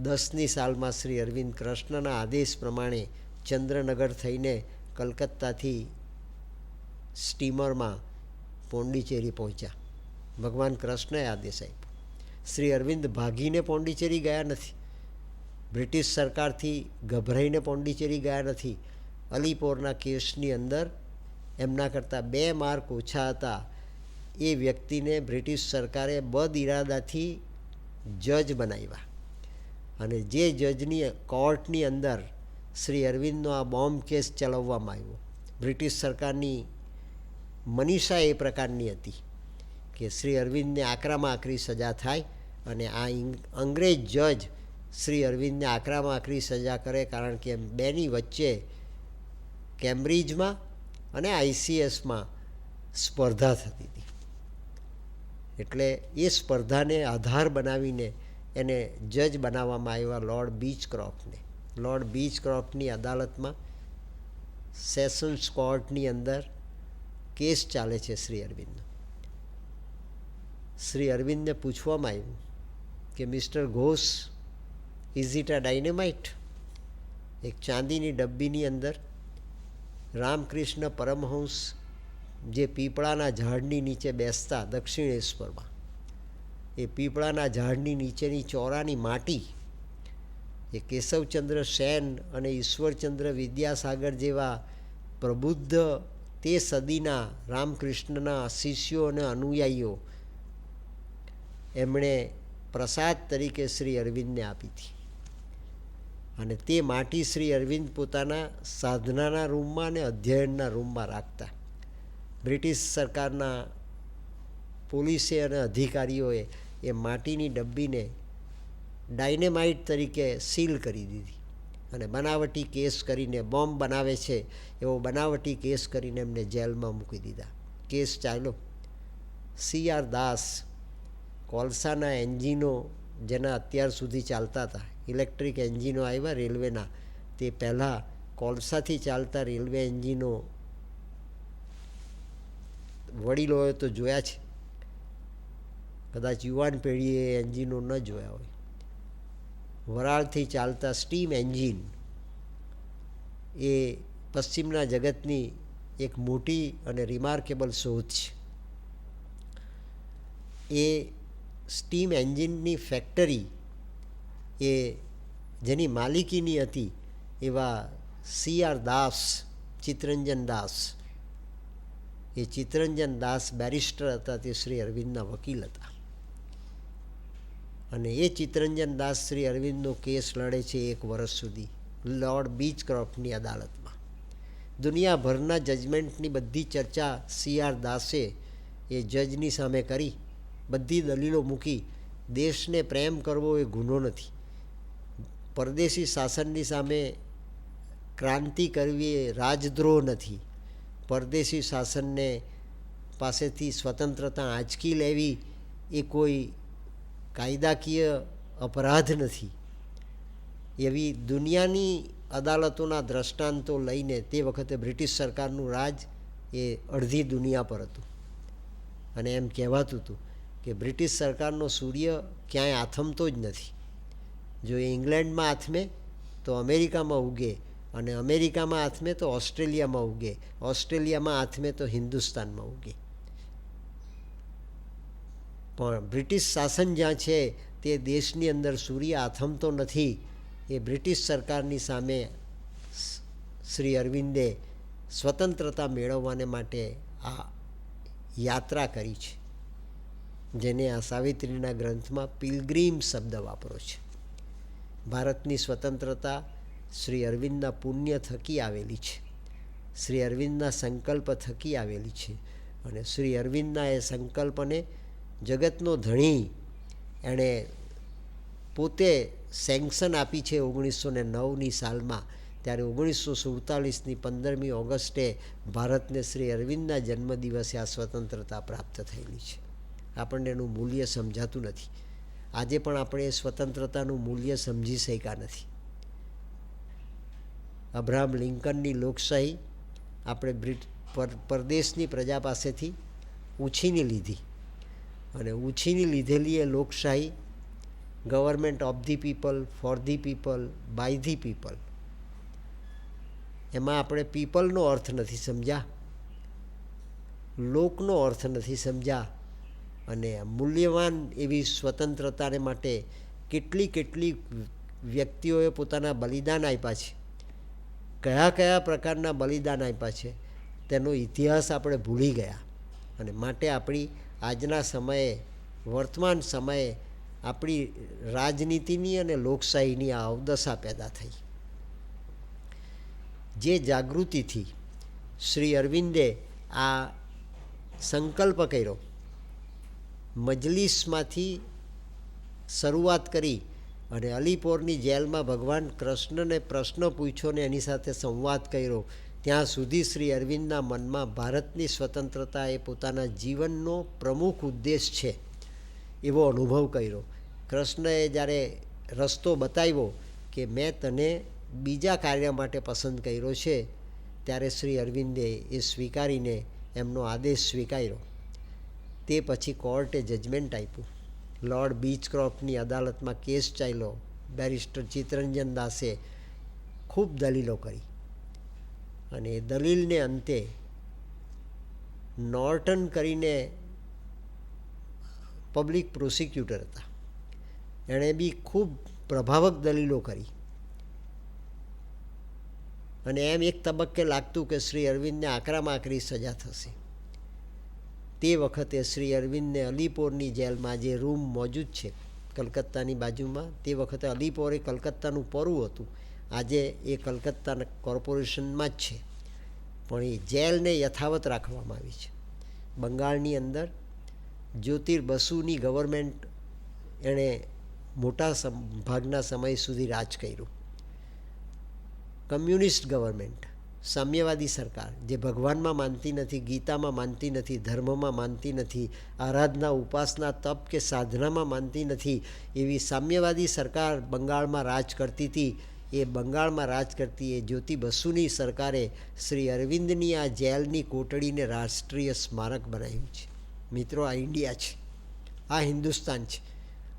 10ની સાલમાં શ્રી અરવિંદ કૃષ્ણના આદેશ પ્રમાણે ચંદ્રનગર થઈને કલકત્તાથી સ્ટીમરમાં પોંડિચેરી પહોંચ્યા. ભગવાન કૃષ્ણએ આદેશ આપ્યો. શ્રી અરવિંદ ભાગીને પોંડિચેરી ગયા નથી, બ્રિટિશ સરકારથી ગભરાઈને પોંડિચેરી ગયા નથી. અલીપોરના કેસની અંદર એમના કરતાં 2 માર્ક ઓછા હતા એ વ્યક્તિને બ્રિટિશ સરકારે બદ ઇરાદાથી જજ બનાવ્યા. અને જે જજની કોર્ટની અંદર શ્રી અરવિંદનો આ બોમ્બ કેસ ચલાવવામાં આવ્યો, બ્રિટિશ સરકારની મનીષા એ પ્રકારની હતી કે શ્રી અરવિંદને આકરામાં આકરી સજા થાય અને આ અંગ્રેજ જજ શ્રી અરવિંદને આકરામાં આકરી સજા કરે, કારણ કે બેની વચ્ચે કેમ્બ્રિજમાં અને ICSમાં સ્પર્ધા થતી હતી. એટલે એ સ્પર્ધાને આધાર બનાવીને એને જજ બનાવવામાં આવ્યા લોર્ડ બીચક્રોફ્ટને. લોર્ડ બીચક્રોફ્ટની અદાલતમાં સેશન્સ કોર્ટની અંદર કેસ ચાલે છે શ્રી અરવિંદનો. શ્રી અરવિંદને પૂછવામાં આવ્યું કે મિસ્ટર ઘોષ, ઇઝ ઇટ અ ડાયનેમાઇટ? એક ચાંદીની ડબ્બીની અંદર રામકૃષ્ણ પરમહંસ જે પીપળાના ઝાડની નીચે બેસતા દક્ષિણેશ્વરમાં, એ પીપળાના ઝાડની નીચેની ચોરાની માટી એ કેશવચંદ્ર સેન અને ઈશ્વરચંદ્ર વિદ્યાસાગર જેવા પ્રબુદ્ધ તે સદીના રામકૃષ્ણના શિષ્યો અને અનુયાયીઓ એમણે પ્રસાદ તરીકે શ્રી અરવિંદને આપી હતી. અને તે માટી શ્રી અરવિંદ પોતાના સાધનાના રૂમમાં અને અધ્યયનના રૂમમાં રાખતા. બ્રિટિશ સરકારના પોલીસે અને અધિકારીઓએ એ માટીની ડબ્બીને ડાયનેમાઇટ તરીકે સીલ કરી દીધી અને બનાવટી કેસ કરીને, બોમ્બ બનાવે છે એવો બનાવટી કેસ કરીને એમને જેલમાં મૂકી દીધા. કેસ ચાલ્યો. CR દાસ, કોલસાના એન્જિનો જેના અત્યાર સુધી ચાલતા હતા, ઇલેક્ટ્રિક એન્જિનો આવ્યા રેલવેના, તે પહેલાં કોલસાથી ચાલતા રેલવે એન્જિનો વડીલોએ તો જોયા છે, કદાચ યુવાન પેઢીએ એ એન્જિનો ન જોયા હોય. વરાળથી ચાલતા સ્ટીમ એન્જિન એ પશ્ચિમના જગતની એક મોટી અને રિમાર્કેબલ શોધ છે. એ સ્ટીમ એન્જિનની ફેક્ટરી એ જેની માલિકીની હતી એવા CR દાસ, ચિત્તરંજન દાસ, એ ચિત્તરંજન દાસ બેરિસ્ટર હતા, તે શ્રી અરવિંદના વકીલ હતા. અને એ ચિત્તરંજન દાસ શ્રી અરવિંદનો કેસ લડે છે 1 વર્ષ સુધી લોર્ડ બીચક્રોફ્ટની અદાલતમાં. દુનિયાભરના જજમેન્ટની બધી ચર્ચા CR દાસે એ જજની સામે કરી, બધી દલીલો મૂકી. દેશને પ્રેમ કરવો એ ગુનો નથી, પરદેશી શાસનની સામે ક્રાંતિ કરવી એ રાજદ્રોહ નથી, પરદેશી શાસનને પાસેથી સ્વતંત્રતા આંચકી લેવી એ કોઈ કાયદાકીય અપરાધ નથી. એવી દુનિયાની અદાલતોના દ્રષ્ટાંતો લઈને તે વખતે બ્રિટિશ સરકારનું રાજ એ અડધી દુનિયા પર હતું. અને એમ કહેવાતું હતું કે બ્રિટિશ સરકારનો સૂર્ય ક્યાંય આથમતો જ નથી. જો એ ઇંગ્લેન્ડમાં આથમે તો અમેરિકામાં ઉગે, અને અમેરિકામાં આથમે તો ઓસ્ટ્રેલિયામાં ઉગે, ઓસ્ટ્રેલિયામાં આથમે તો હિન્દુસ્તાનમાં ઉગે. પણ બ્રિટિશ શાસન જ્યાં છે તે દેશની અંદર સૂર્ય આથમતો નથી. એ બ્રિટિશ સરકારની સામે શ્રી અરવિંદે સ્વતંત્રતા મેળવવાને માટે આ યાત્રા કરી છે, જેને આ સાવિત્રીના ગ્રંથમાં પિલગ્રીમ શબ્દ વાપરો છે. ભારતની સ્વતંત્રતા શ્રી અરવિંદના પુણ્ય થકી આવેલી છે, શ્રી અરવિંદના સંકલ્પ થકી આવેલી છે. અને શ્રી અરવિંદના એ સંકલ્પને જગતનો ધણી એણે પોતે સેન્કશન આપી છે 1909ની સાલમાં. ત્યારે 1947ની 15મી ઓગસ્ટે ભારતને શ્રી અરવિંદના જન્મદિવસે આ સ્વતંત્રતા પ્રાપ્ત થયેલી છે. આપણને એનું મૂલ્ય સમજાતું નથી. આજે પણ આપણે સ્વતંત્રતાનું મૂલ્ય સમજી શક્યા નથી. અબ્રાહમ લિંકનની લોકશાહી આપણે પરદેશની પ્રજા પાસેથી ઉછીની લીધી, અને ઉછીની લીધેલી એ લોકશાહી government of the people, for the people, by the people, એમાં આપણે પીપલનો અર્થ નથી સમજ્યા, લોકનો અર્થ નથી સમજ્યા. અને મૂલ્યવાન એવી સ્વતંત્રતાને માટે કેટલી વ્યક્તિઓએ પોતાના બલિદાન આપ્યા છે, કયા કયા પ્રકારના બલિદાન આપ્યા છે તેનો ઇતિહાસ આપણે ભૂલી ગયા. અને માટે આપણી આજના સમયે, વર્તમાન સમયે આપણી રાજનીતિની અને લોકશાહીની આ અવદશા પેદા થઈ. જે જાગૃતિથી શ્રી અરવિંદે આ સંકલ્પ કર્યો, મજલિસમાંથી શરૂઆત કરી અને અલીપોરની જેલમાં ભગવાન કૃષ્ણને પ્રશ્ન પૂછ્યો ને એની સાથે સંવાદ કર્યો, ત્યાં સુધી શ્રી અરવિંદના મનમાં ભારતની સ્વતંત્રતા એ પોતાના જીવનનો પ્રમુખ ઉદ્દેશ છે એવો અનુભવ કર્યો. કૃષ્ણએ જ્યારે રસ્તો બતાવ્યો કે મેં તને બીજા કાર્ય માટે પસંદ કર્યો છે, ત્યારે શ્રી અરવિંદે એ સ્વીકારીને એમનો આદેશ સ્વીકાર્યો. તે પછી કોર્ટે જજમેન્ટ આપ્યું. લોર્ડ બીચક્રોફ્ટની અદાલતમાં કેસ ચાલ્યો. બેરિસ્ટર ચિત્તરંજન દાસે ખૂબ દલીલો કરી, અને એ દલીલને અંતે નોર્ટન કરીને પબ્લિક પ્રોસિક્યુટર હતા, એણે બી ખૂબ પ્રભાવક દલીલો કરી. અને એમ એક તબક્કે લાગતું કે શ્રી અરવિંદને આકરામાં આકરી સજા થશે. તે વખતે શ્રી અરવિંદને અલીપોરની જેલમાં જે રૂમ મોજૂદ છે કલકત્તાની બાજુમાં, તે વખતે અલીપોર એ કલકત્તાનું પરું હતું, આજે એ કલકત્તા કોર્પોરેશનમાં જ છે, પણ એ જેલને યથાવત રાખવામાં આવી છે. બંગાળની અંદર જ્યોતિર બસુની ગવર્મેન્ટ એણે મોટા ભાગના સમય સુધી રાજ કર્યું. કમ્યુનિસ્ટ ગવર્મેન્ટ, સામ્યવાદી સરકાર, જે ભગવાનમાં માનતી નથી, ગીતામાં માનતી નથી, ધર્મમાં માનતી નથી, આરાધના, ઉપાસના, તપ કે સાધનામાં માનતી નથી, એવી સામ્યવાદી સરકાર બંગાળમાં રાજ કરતી હતી. એ બંગાળમાં રાજ કરતી એ જ્યોતિ બસુની સરકારે શ્રી અરવિંદની આ જેલની કોટડીને રાષ્ટ્રીય સ્મારક બનાવ્યું છે. મિત્રો, આ ઇન્ડિયા છે, આ હિન્દુસ્તાન છે.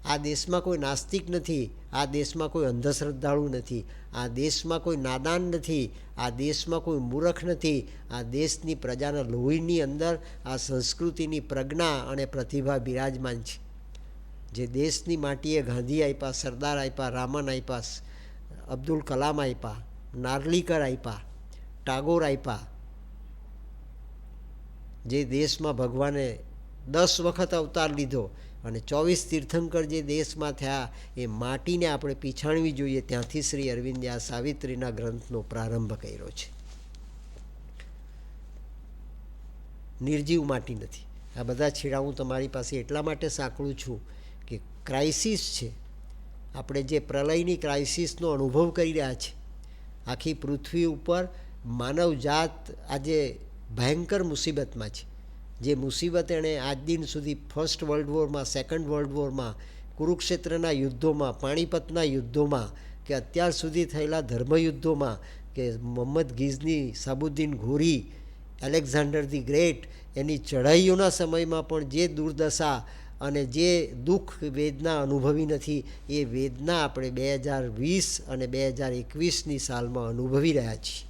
આ દેશમાં કોઈ નાસ્તિક નથી, આ દેશમાં કોઈ અંધશ્રદ્ધાળુ નથી, આ દેશમાં કોઈ નાદાન નથી, આ દેશમાં કોઈ મૂર્ખ નથી. આ દેશની પ્રજાના લોહીની અંદર આ સંસ્કૃતિની પ્રજ્ઞા અને પ્રતિભા બિરાજમાન છે. જે દેશની માટીએ ગાંધી આપ્યા, સરદાર આપ્યા, રામન આપ્યા, અબ્દુલ કલામ આપ્યા, નાર્લીકર આપ્યા, ટાગોર આપ્યા, જે દેશમાં ભગવાને 10 વખત અવતાર લીધો અને 24 તીર્થંકર જે દેશમાં થયા, એ માટીને આપણે પીછાણવી જોઈએ. ત્યાંથી શ્રી અરવિંદે આ સાવિત્રીના ગ્રંથનો પ્રારંભ કર્યો છે. નિર્જીવ માટી નથી. આ બધા છેડા હું તમારી પાસે એટલા માટે સાંકળું છું કે ક્રાઇસિસ છે, આપણે જે પ્રલયની ક્રાઇસિસનો અનુભવ કરી રહ્યા છે, આખી પૃથ્વી ઉપર માનવજાત આજે ભયંકર મુસીબતમાં છે. જે મુસીબત એણે આજ દિન સુધી ફર્સ્ટ વર્લ્ડ વોરમાં, સેકન્ડ વર્લ્ડ વોરમાં, કુરુક્ષેત્રના યુદ્ધોમાં, પાણીપતના યુદ્ધોમાં, કે અત્યાર સુધી થયેલા ધર્મયુદ્ધોમાં કે Mohammad ગિઝની, Sabuddin ઘોરી, Alexander the great, એની ચઢાઈઓના સમયમાં પણ જે દુર્દશા અને જે દુઃખ વેદના અનુભવી નથી એ વેદના આપણે 2020 અને 2021ની સાલમાં અનુભવી રહ્યા છીએ.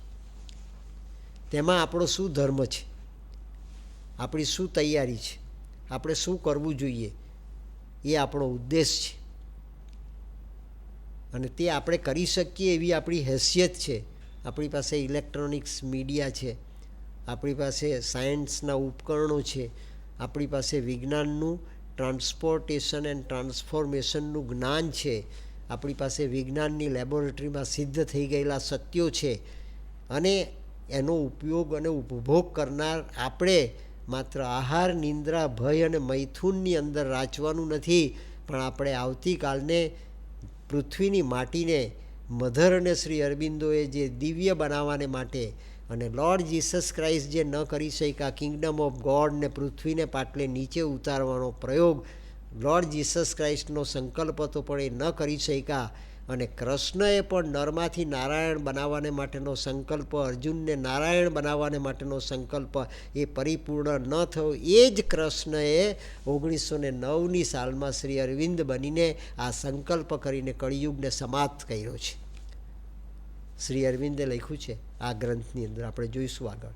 તેમાં આપણો શું ધર્મ છે, આપણી શું તૈયારી છે, આપણે શું કરવું જોઈએ એ આપણો ઉદ્દેશ છે. અને તે આપણે કરી શકીએ એવી આપણી હેસિયત છે. આપણી પાસે ઇલેક્ટ્રોનિક્સ મીડિયા છે, આપણી પાસે સાયન્સના ઉપકરણો છે, આપણી પાસે વિજ્ઞાનનું ટ્રાન્સપોર્ટેશન એન્ડ ટ્રાન્સફોર્મેશનનું જ્ઞાન છે, આપણી પાસે વિજ્ઞાનની લેબોરેટરીમાં સિદ્ધ થઈ ગયેલા સત્યો છે. અને એનો ઉપયોગ અને ઉપભોગ કરનાર આપણે માત્ર આહાર, નિંદ્રા, ભય અને મૈથુનની અંદર રાચવાનું નથી, પણ આપણે આવતીકાલને પૃથ્વીની માટીને મધર અને શ્રી અરબિંદોએ જે દિવ્ય બનાવવાને માટે અને લોર્ડ જીસસ ક્રાઇસ્ટ જે ન કરી શક્યા કિંગડમ ઓફ ગોડને પૃથ્વીને પાટલે નીચે ઉતારવાનો પ્રયોગ લોર્ડ જીસસ ક્રાઇસ્ટનો સંકલ્પ હતો પણ એ ન કરી શક્યા. અને કૃષ્ણએ પણ નરમાંથી નારાયણ બનાવવાને માટેનો સંકલ્પ, અર્જુનને નારાયણ બનાવવાને માટેનો સંકલ્પ એ પરિપૂર્ણ ન થયો. એ જ કૃષ્ણએ 1909ની સાલમાં શ્રી અરવિંદ બનીને આ સંકલ્પ કરીને કળિયુગને સમાપ્ત કર્યો છે. શ્રી અરવિંદે લખ્યું છે આ ગ્રંથની અંદર, આપણે જોઈશું આગળ.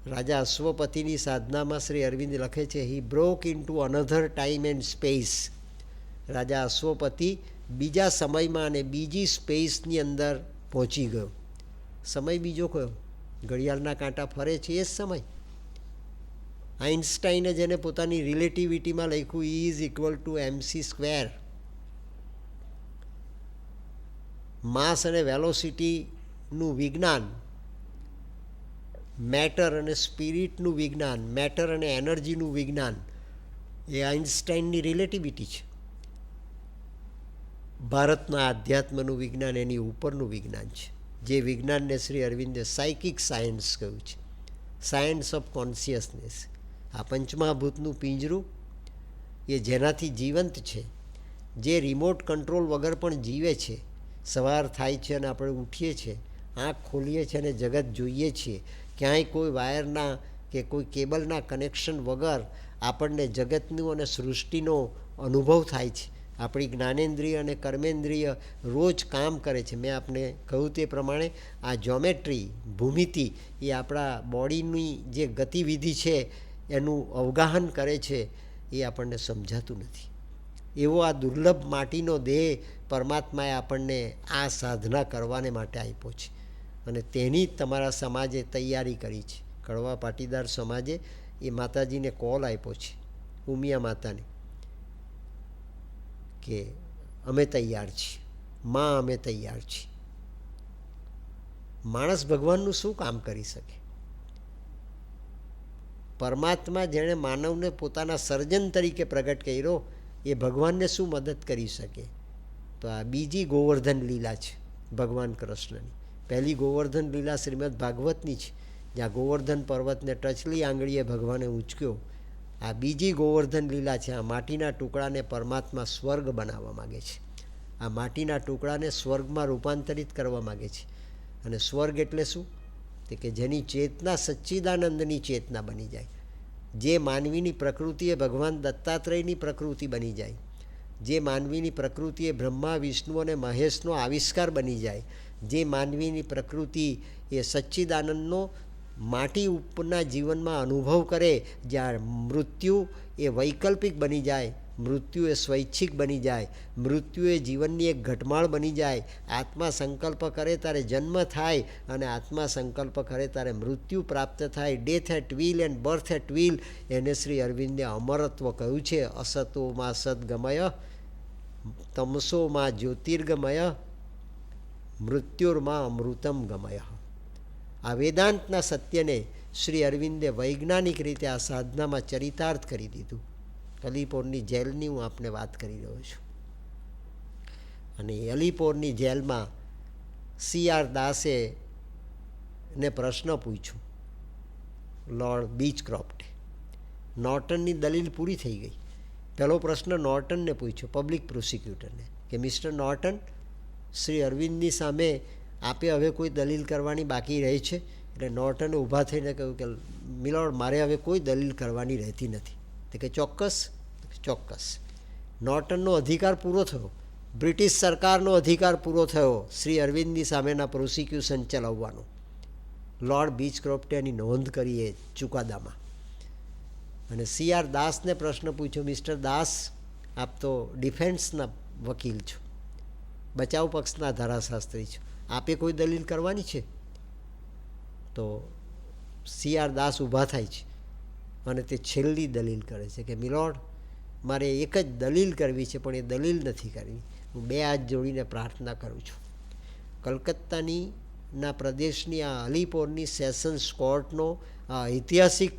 રાજા અશ્વપતિની સાધનામાં શ્રી અરવિંદ લખે છે, he broke in to another time and space. Raja Ashwapati બીજા સમયમાં અને બીજી સ્પેસની અંદર પહોંચી ગયો. સમય બીજો કયો? ઘડિયાળના કાંટા ફરે છે એ જ સમય. આઇન્સ્ટાઈને જેને પોતાની રિલેટિવિટીમાં લખ્યું E is equal to mc². માસ અને વેલોસિટીનું વિજ્ઞાન, મેટર અને સ્પિરિટનું વિજ્ઞાન, મેટર અને એનર્જીનું વિજ્ઞાન એ આઇન્સ્ટાઈનની રિલેટિવિટી છે. ભારતના આધ્યાત્મનું વિજ્ઞાન એની ઉપરનું વિજ્ઞાન છે. જે વિજ્ઞાનને શ્રી અરવિંદે સાયકિક સાયન્સ કહ્યું છે, સાયન્સ ઓફ કોન્શિયસનેસ. આ પંચમહાભૂતનું પિંજરું એ જેનાથી જીવંત છે, જે રિમોટ કંટ્રોલ વગર પણ જીવે છે. સવાર થાય છે અને આપણે ઉઠીએ છીએ, આંખ ખોલીએ છીએ અને જગત જોઈએ છીએ. ક્યાંય કોઈ વાયરના કે કોઈ કેબલના કનેક્શન વગર આપણને જગતનું અને સૃષ્ટિનો અનુભવ થાય છે. આપણી જ્ઞાનેન્દ્રિય અને કર્મેન્દ્રિય રોજ કામ કરે છે. મેં આપને કહ્યું તે પ્રમાણે આ જ્યોમેટ્રી, ભૂમિતિ એ આપણા બોડીની જે ગતિવિધિ છે એનું અવગાહન કરે છે. એ આપણને સમજાતું નથી. એવો આ દુર્લભ માટીનો દેહ પરમાત્માએ આપણને આ સાધના કરવાને માટે આપ્યો છે. અને તેની તમારા સમાજે તૈયારી કરી છે. કડવા પાટીદાર સમાજે એ માતાજીને કોલ આપ્યો છે, ઉમિયા માતાને, કે અમે તૈયાર છીએ, માં અમે તૈયાર છીએ. માણસ ભગવાનનું શું કામ કરી શકે? પરમાત્મા જેણે માનવને પોતાના સર્જન તરીકે પ્રગટ કર્યો એ ભગવાનને શું મદદ કરી શકે? તો આ બીજી ગોવર્ધન લીલા છે ભગવાન કૃષ્ણની. પહેલી ગોવર્ધન લીલા શ્રીમદ ભાગવતની છે, જ્યાં ગોવર્ધન પર્વતને ટચલી આંગળીએ ભગવાને ઉંચક્યો. આ બીજી ગોવર્ધન લીલા છે. આ માટીના ટુકડાને પરમાત્મા સ્વર્ગ બનાવવા માગે છે. આ માટીના ટુકડાને સ્વર્ગમાં રૂપાંતરિત કરવા માગે છે. અને સ્વર્ગ એટલે શું? તે કે જેની ચેતના સચ્ચિદાનંદની ચેતના બની જાય, જે માનવીની પ્રકૃતિ એ ભગવાન દત્તાત્રેયની પ્રકૃતિ બની જાય, જે માનવીની પ્રકૃતિ એ બ્રહ્મા, વિષ્ણુ અને મહેશનો આવિષ્કાર બની જાય, જે માનવીની પ્રકૃતિ એ સચ્ચિદાનંદનો માટી ઉપરના જીવનમાં અનુભવ કરે, જ્યાં મૃત્યુ એ વૈકલ્પિક બની જાય, મૃત્યુ એ સ્વૈચ્છિક બની જાય, મૃત્યુ એ જીવનની એક ઘટમાળ બની જાય. આત્મા સંકલ્પ કરે ત્યારે જન્મ થાય અને આત્મા સંકલ્પ કરે ત્યારે મૃત્યુ પ્રાપ્ત થાય. Death at will and birth at will. એને શ્રી અરવિંદે અમરત્વ કહ્યું છે. અસતોમાં સદગમય, તમસોમાં જ્યોતિર્ગમય, મૃત્યુર્માં અમૃતમ ગમય. આ વેદાંતના સત્યને શ્રી અરવિંદે વૈજ્ઞાનિક રીતે આ સાધનામાં ચરિતાર્થ કરી દીધું. અલીપોરની જેલની હું આપને વાત કરી રહ્યો છું. અને અલીપોરની જેલમાં CR દાસે ને પ્રશ્ન પૂછ્યો લોર્ડ બીચક્રોફ્ટે. નોર્ટનની દલીલ પૂરી થઈ ગઈ. પહેલો પ્રશ્ન નોર્ટનને પૂછ્યો, પબ્લિક પ્રોસિક્યુટરને, કે મિસ્ટર નોર્ટન, શ્રી અરવિંદની સામે આપે હવે કોઈ દલીલ કરવાની બાકી રહી છે? એટલે નોર્ટને ઊભા થઈને કહ્યું કે મિલોર્ડ, મારે હવે કોઈ દલીલ કરવાની રહેતી નથી. તો કે ચોક્કસ? ચોક્કસ. નોર્ટનનો અધિકાર પૂરો થયો. બ્રિટિશ સરકારનો અધિકાર પૂરો થયો શ્રી અરવિંદની સામેના પ્રોસિક્યુશન ચલાવવાનો. લોર્ડ બીચક્રોફ્ટે એની નોંધ કરી એ ચુકાદામાં. અને CR દાસને પ્રશ્ન પૂછ્યો, મિસ્ટર દાસ, આપ તો ડિફેન્સના વકીલ છો, બચાવ પક્ષના ધારાશાસ્ત્રી છો, આપે કોઈ દલીલ કરવાની છે? તો CR દાસ ઊભા થાય છે અને તે છેલ્લી દલીલ કરે છે કે મિલોર્ડ, મારે એક જ દલીલ કરવી છે, પણ એ દલીલ નથી કરવી. હું 2 હાથ જોડીને પ્રાર્થના કરું છું. કલકત્તાના પ્રદેશની આ અલીપોરની સેશન્સ કોર્ટનો આ ઐતિહાસિક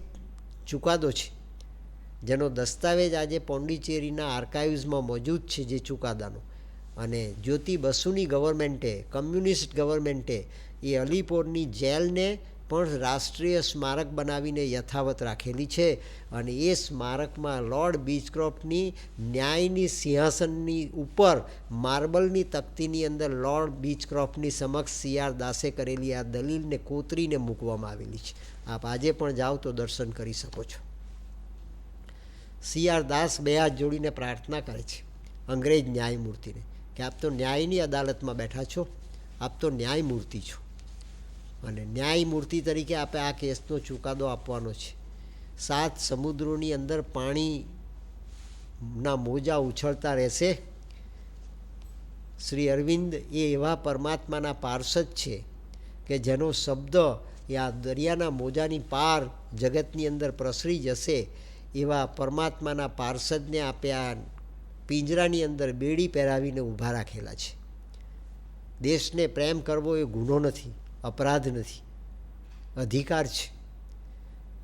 ચુકાદો છે, જેનો દસ્તાવેજ આજે પોંડિચેરીના આર્કાઇવ્સમાં મોજૂદ છે, જે ચુકાદાનો. અને જ્યોતિ બસુની ગવર્મેન્ટે, કમ્યુનિસ્ટ ગવર્મેન્ટે એ અલીપોરની જેલને પણ રાષ્ટ્રીય સ્મારક બનાવીને યથાવત રાખેલી છે. અને એ સ્મારકમાં લોર્ડ બીચક્રોફ્ટની ન્યાયની સિંહાસનની ઉપર માર્બલની તકતીની અંદર લોર્ડ બીચક્રોફ્ટની સમક્ષ CR દાસે કરેલી આ દલીલને કોતરીને મૂકવામાં આવેલી છે. આપ આજે પણ જાઓ તો દર્શન કરી શકો છો. CR દાસ 2 હાથ જોડીને પ્રાર્થના કરે છે અંગ્રેજ ન્યાયમૂર્તિને કે આપ તો ન્યાયની અદાલતમાં બેઠા છો, આપ તો ન્યાયમૂર્તિ છો, અને ન્યાયમૂર્તિ તરીકે આપણે આ કેસનો ચુકાદો આપવાનો છે. 7 સમુદ્રોની અંદર પાણીના મોજા ઉછળતા રહેશે. શ્રી અરવિંદ એ એવા પરમાત્માના પાર્ષદ છે કે જેનો શબ્દ એ આ દરિયાના મોજાની પાર જગતની અંદર પ્રસરી જશે. એવા પરમાત્માના પાર્ષદને આપે આ પિંજરાની અંદર બેડી પહેરાવીને ઊભા રાખેલા છે. દેશને પ્રેમ કરવો એ ગુનો નથી, અપરાધ નથી, અધિકાર છે.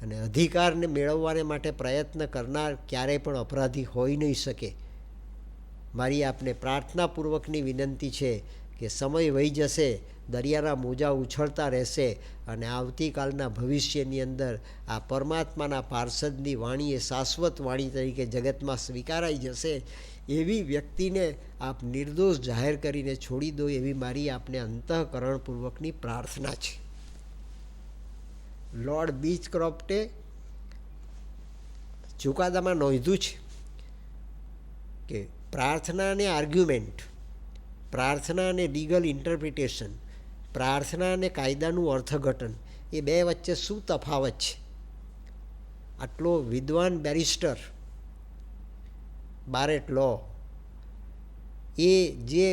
અને અધિકારને મેળવવાને માટે પ્રયત્ન કરનાર ક્યારેય પણ અપરાધી હોઈ નહીં શકે. મારી આપને પ્રાર્થનાપૂર્વકની વિનંતી છે કે સમય વહી જશે, દરિયાના મોજા ઉછળતા રહેશે, અને આવતીકાલના ભવિષ્યની અંદર આ પરમાત્માના પાર્ષદની વાણી એ શાશ્વત વાણી તરીકે જગતમાં સ્વીકારાઈ જશે. એવી વ્યક્તિને આપ નિર્દોષ જાહેર કરીને છોડી દો, એવી મારી આપને અંતઃકરણપૂર્વકની પ્રાર્થના છે. લોર્ડ બીચક્રોફ્ટે ચુકાદામાં નોંધ્યું છે કે પ્રાર્થના અને આર્ગ્યુમેન્ટ, પ્રાર્થના અને લીગલ ઇન્ટરપ્રિટેશન, પ્રાર્થના અને કાયદાનું અર્થઘટન, એ 2 વચ્ચે શું તફાવત છે? આટલો વિદ્વાન બેરિસ્ટર બારેટ લો એ જે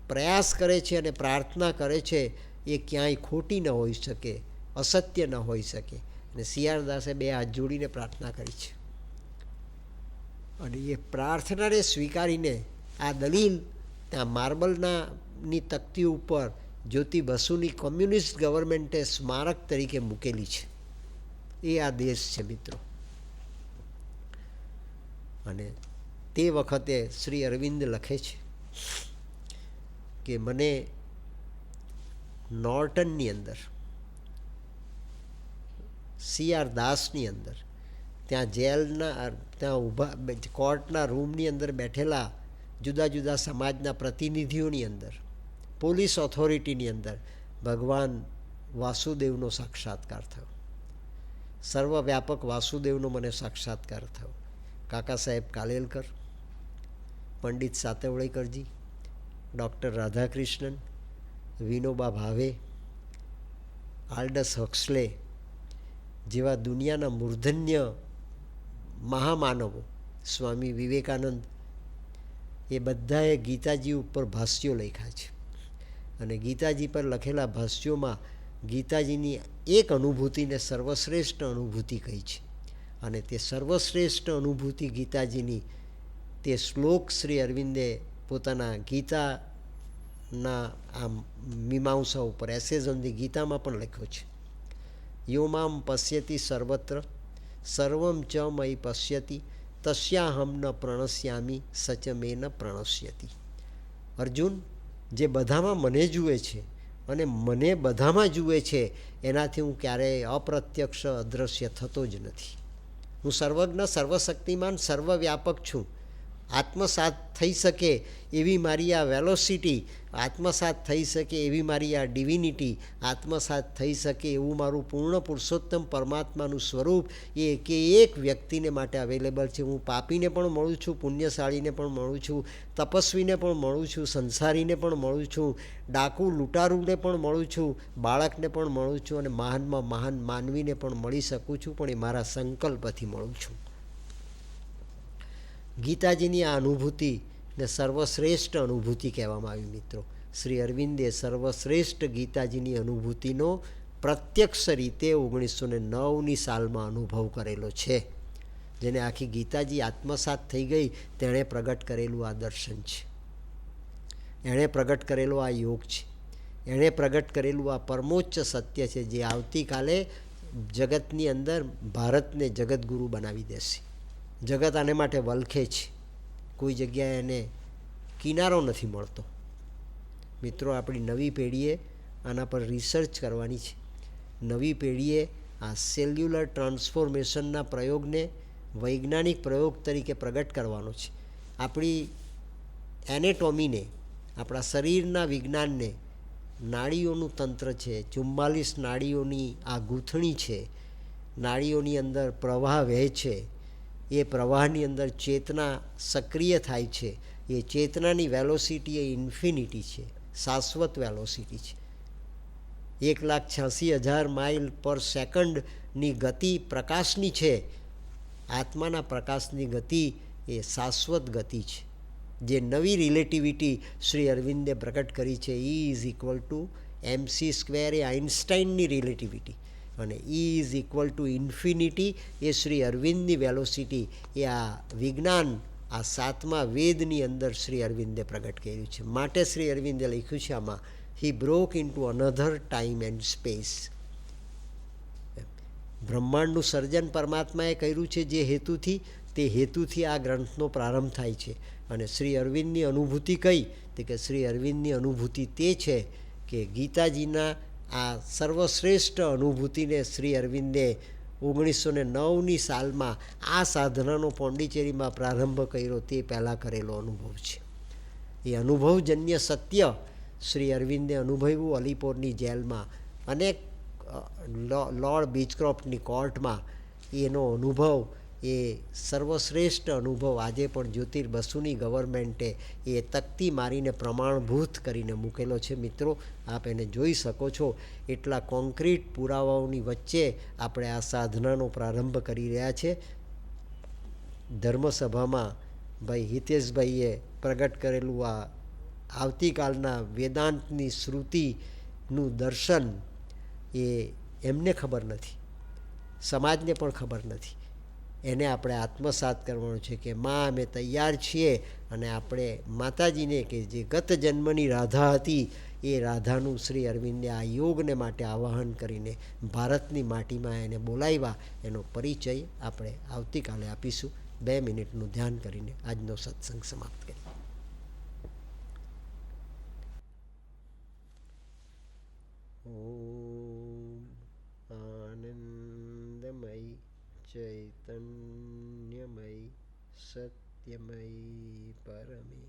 પ્રયાસ કરે છે અને પ્રાર્થના કરે છે એ ક્યાંય ખોટી ન હોઈ શકે, અસત્ય ન હોઈ શકે. અને CR દાસે 2 હાથ જોડીને પ્રાર્થના કરી છે. અને એ પ્રાર્થનાને સ્વીકારીને આ દલીલ ત્યાં માર્બલની તકતી ઉપર જ્યોતિ બસુની કમ્યુનિસ્ટ ગવર્મેન્ટે સ્મારક તરીકે મૂકેલી છે. એ આ દેશ છે મિત્રો. અને તે વખતે શ્રી અરવિંદ લખે છે કે મને નોર્ટનની અંદર, CR દાસની અંદર, ત્યાં જેલના, ત્યાં ઊભા કોર્ટના રૂમની અંદર બેઠેલા જુદા જુદા સમાજના પ્રતિનિધિઓની અંદર, પોલીસ ઓથોરિટીની અંદર ભગવાન વાસુદેવનો સાક્ષાત્કાર થયો. સર્વવ્યાપક વાસુદેવનો મને સાક્ષાત્કાર થયો. કાકા સાહેબ કાલેલકર, પંડિત સાતવળેકરજી, ડૉક્ટર રાધાકૃષ્ણન, વિનોબા ભાવે, આલ્ડસ હક્સલે જેવા દુનિયાના મૂર્ધન્ય મહામાનવો, સ્વામી વિવેકાનંદ, એ બધાએ ગીતાજી ઉપર ભાષ્યો લખ્યા છે. અને ગીતાજી પર લખેલા ભાષ્યોમાં ગીતાજીની એક અનુભૂતિને સર્વશ્રેષ્ઠ અનુભૂતિ કહી છે. અને તે સર્વશ્રેષ્ઠ અનુભૂતિ ગીતાજીની તે શ્લોક શ્રી અરવિંદે પોતાના ગીતાના આ મીમાંસા ઉપર, એસેઝ ઓન ધી ગીતામાં પણ લખ્યો છે. યોમામ પશ્યતિ સર્વત્ર સર્વમ ચ મયી પશ્યતિ તસ્યાહમ ન પ્રણશ્યામી સચ મે ન પ્રણશ્યતિ. અર્જુન, જે બધામાં મને જુએ છે અને મને બધામાં જુએ છે, એનાથી હું ક્યારેય અપ્રત્યક્ષ અદૃશ્ય થતો જ નથી. હું સર્વજ્ઞ, સર્વશક્તિમાન, સર્વવ્યાપક છું. આત્મસાત થઈ શકે એવી મારી આ વેલોસિટી, આત્મસાત થઈ શકે એવી મારી આ ડિવિનિટી, આત્મસાત થઈ શકે એવું મારું પૂર્ણ પુરુષોત્તમ પરમાત્માનું સ્વરૂપ એ કે એક વ્યક્તિને માટે અવેલેબલ છે. હું પાપીને પણ મળું છું, પુણ્યશાળીને પણ મળું છું, તપસ્વીને પણ મળું છું, સંસારીને પણ મળું છું, ડાકુ લૂંટારૂને પણ મળું છું, બાળકને પણ મળું છું અને મહાનમાં મહાન માનવીને પણ મળી શકું છું, પણ એ મારા સંકલ્પથી મળું છું. ગીતાજીની આ અનુભૂતિને સર્વશ્રેષ્ઠ અનુભૂતિ કહેવામાં આવી. મિત્રો, શ્રી અરવિંદે સર્વશ્રેષ્ઠ ગીતાજીની અનુભૂતિનો પ્રત્યક્ષ રીતે 1909ની સાલમાં અનુભવ કરેલો છે. જેને આખી ગીતાજી આત્મસાત થઈ ગઈ તેણે પ્રગટ કરેલું આ દર્શન છે, એણે પ્રગટ કરેલો આ યોગ છે, એણે પ્રગટ કરેલું આ પરમોચ્ચ સત્ય છે, જે આવતીકાલે જગતની અંદર ભારતને જગતગુરુ બનાવી દેશે. જગત આને માટે વલખે છે, કોઈ જગ્યાએ એને કિનારો નથી મળતો. મિત્રો, આપણી નવી પેઢીએ આના પર રિસર્ચ કરવાની છે. નવી પેઢીએ આ સેલ્યુલર ટ્રાન્સફોર્મેશનના પ્રયોગને વૈજ્ઞાનિક પ્રયોગ તરીકે પ્રગટ કરવાનો છે. આપણી એનેટોમીને, આપણા શરીરના વિજ્ઞાનને, નાડીઓનું તંત્ર છે, 44 નાડીઓની આ ગૂંથણી છે, નાડીઓની અંદર પ્રવાહ વહે છે, એ પ્રવાહની અંદર ચેતના સક્રિય થાય છે, એ ચેતનાની વેલોસિટી એ ઇન્ફિનિટી છે, શાશ્વત વેલોસિટી છે. 1,86,000 માઇલ પર સેકન્ડની ગતિ પ્રકાશની છે. આત્માના પ્રકાશની ગતિ એ શાશ્વત ગતિ છે, જે નવી રિલેટિવિટી શ્રી અરવિંદે પ્રકટ કરી છે. E is equal to mc² એ આઇન્સ્ટાઈનની રિલેટિવિટી અને E is equal to infinity એ શ્રી અરવિંદની વેલોસિટી. એ આ વિજ્ઞાન આ 7મા વેદની અંદર શ્રી અરવિંદે પ્રગટ કર્યું છે. માટે શ્રી અરવિંદે લખ્યું છે આમાં, he broke in to another time and space. બ્રહ્માંડનું સર્જન પરમાત્માએ કર્યું છે જે હેતુથી, તે હેતુથી આ ગ્રંથનો પ્રારંભ થાય છે. અને શ્રી અરવિંદની અનુભૂતિ કઈ? તો કે શ્રી અરવિંદની અનુભૂતિ તે છે કે ગીતાજીના આ સર્વશ્રેષ્ઠ અનુભૂતિને શ્રી અરવિંદે 1909ની સાલમાં આ સાધનાનો પોંડિચેરીમાં પ્રારંભ કર્યો તે પહેલાં કરેલો અનુભવ છે. એ અનુભવજન્ય સત્ય શ્રી અરવિંદે અનુભવ્યું અલીપોરની જેલમાં, અનેક લોર્ડ બીચક્રોફ્ટની કોર્ટમાં. એનો અનુભવ એ સર્વશ્રેષ્ઠ અનુભવ આજે પણ જ્યોતિર્બસુની ગવર્મેન્ટે એ તકતી મારીને પ્રમાણભૂત કરીને મૂકેલો છે. મિત્રો, આપ એને જોઈ શકો છો. એટલા કોન્ક્રીટ પુરાવાઓની વચ્ચે આપણે આ સાધનાનો પ્રારંભ કરી રહ્યા છે. ધર્મસભામાં ભાઈ હિતેશભાઈએ પ્રગટ કરેલું આ આવતીકાલના વેદાંતની શ્રુતિનું દર્શન એ એમને ખબર નથી, સમાજને પણ ખબર નથી. એને આપણે આત્મસાત કરવાનું છે કે માં અમે તૈયાર છીએ. અને આપણે માતાજીને કે જે ગત જન્મની રાધા હતી એ રાધાનું શ્રી અરવિંદે આ યોગને માટે આવાહન કરીને ભારતની માટીમાં એને બોલાવ્યા. એનો પરિચય આપણે આવતીકાલે આપીશું. 2 મિનિટનું ધ્યાન કરીને આજનો સત્સંગ સમાપ્ત કરીએ. ઓમ આનંદમય ચૈતન્યમય સત્યમય પરમે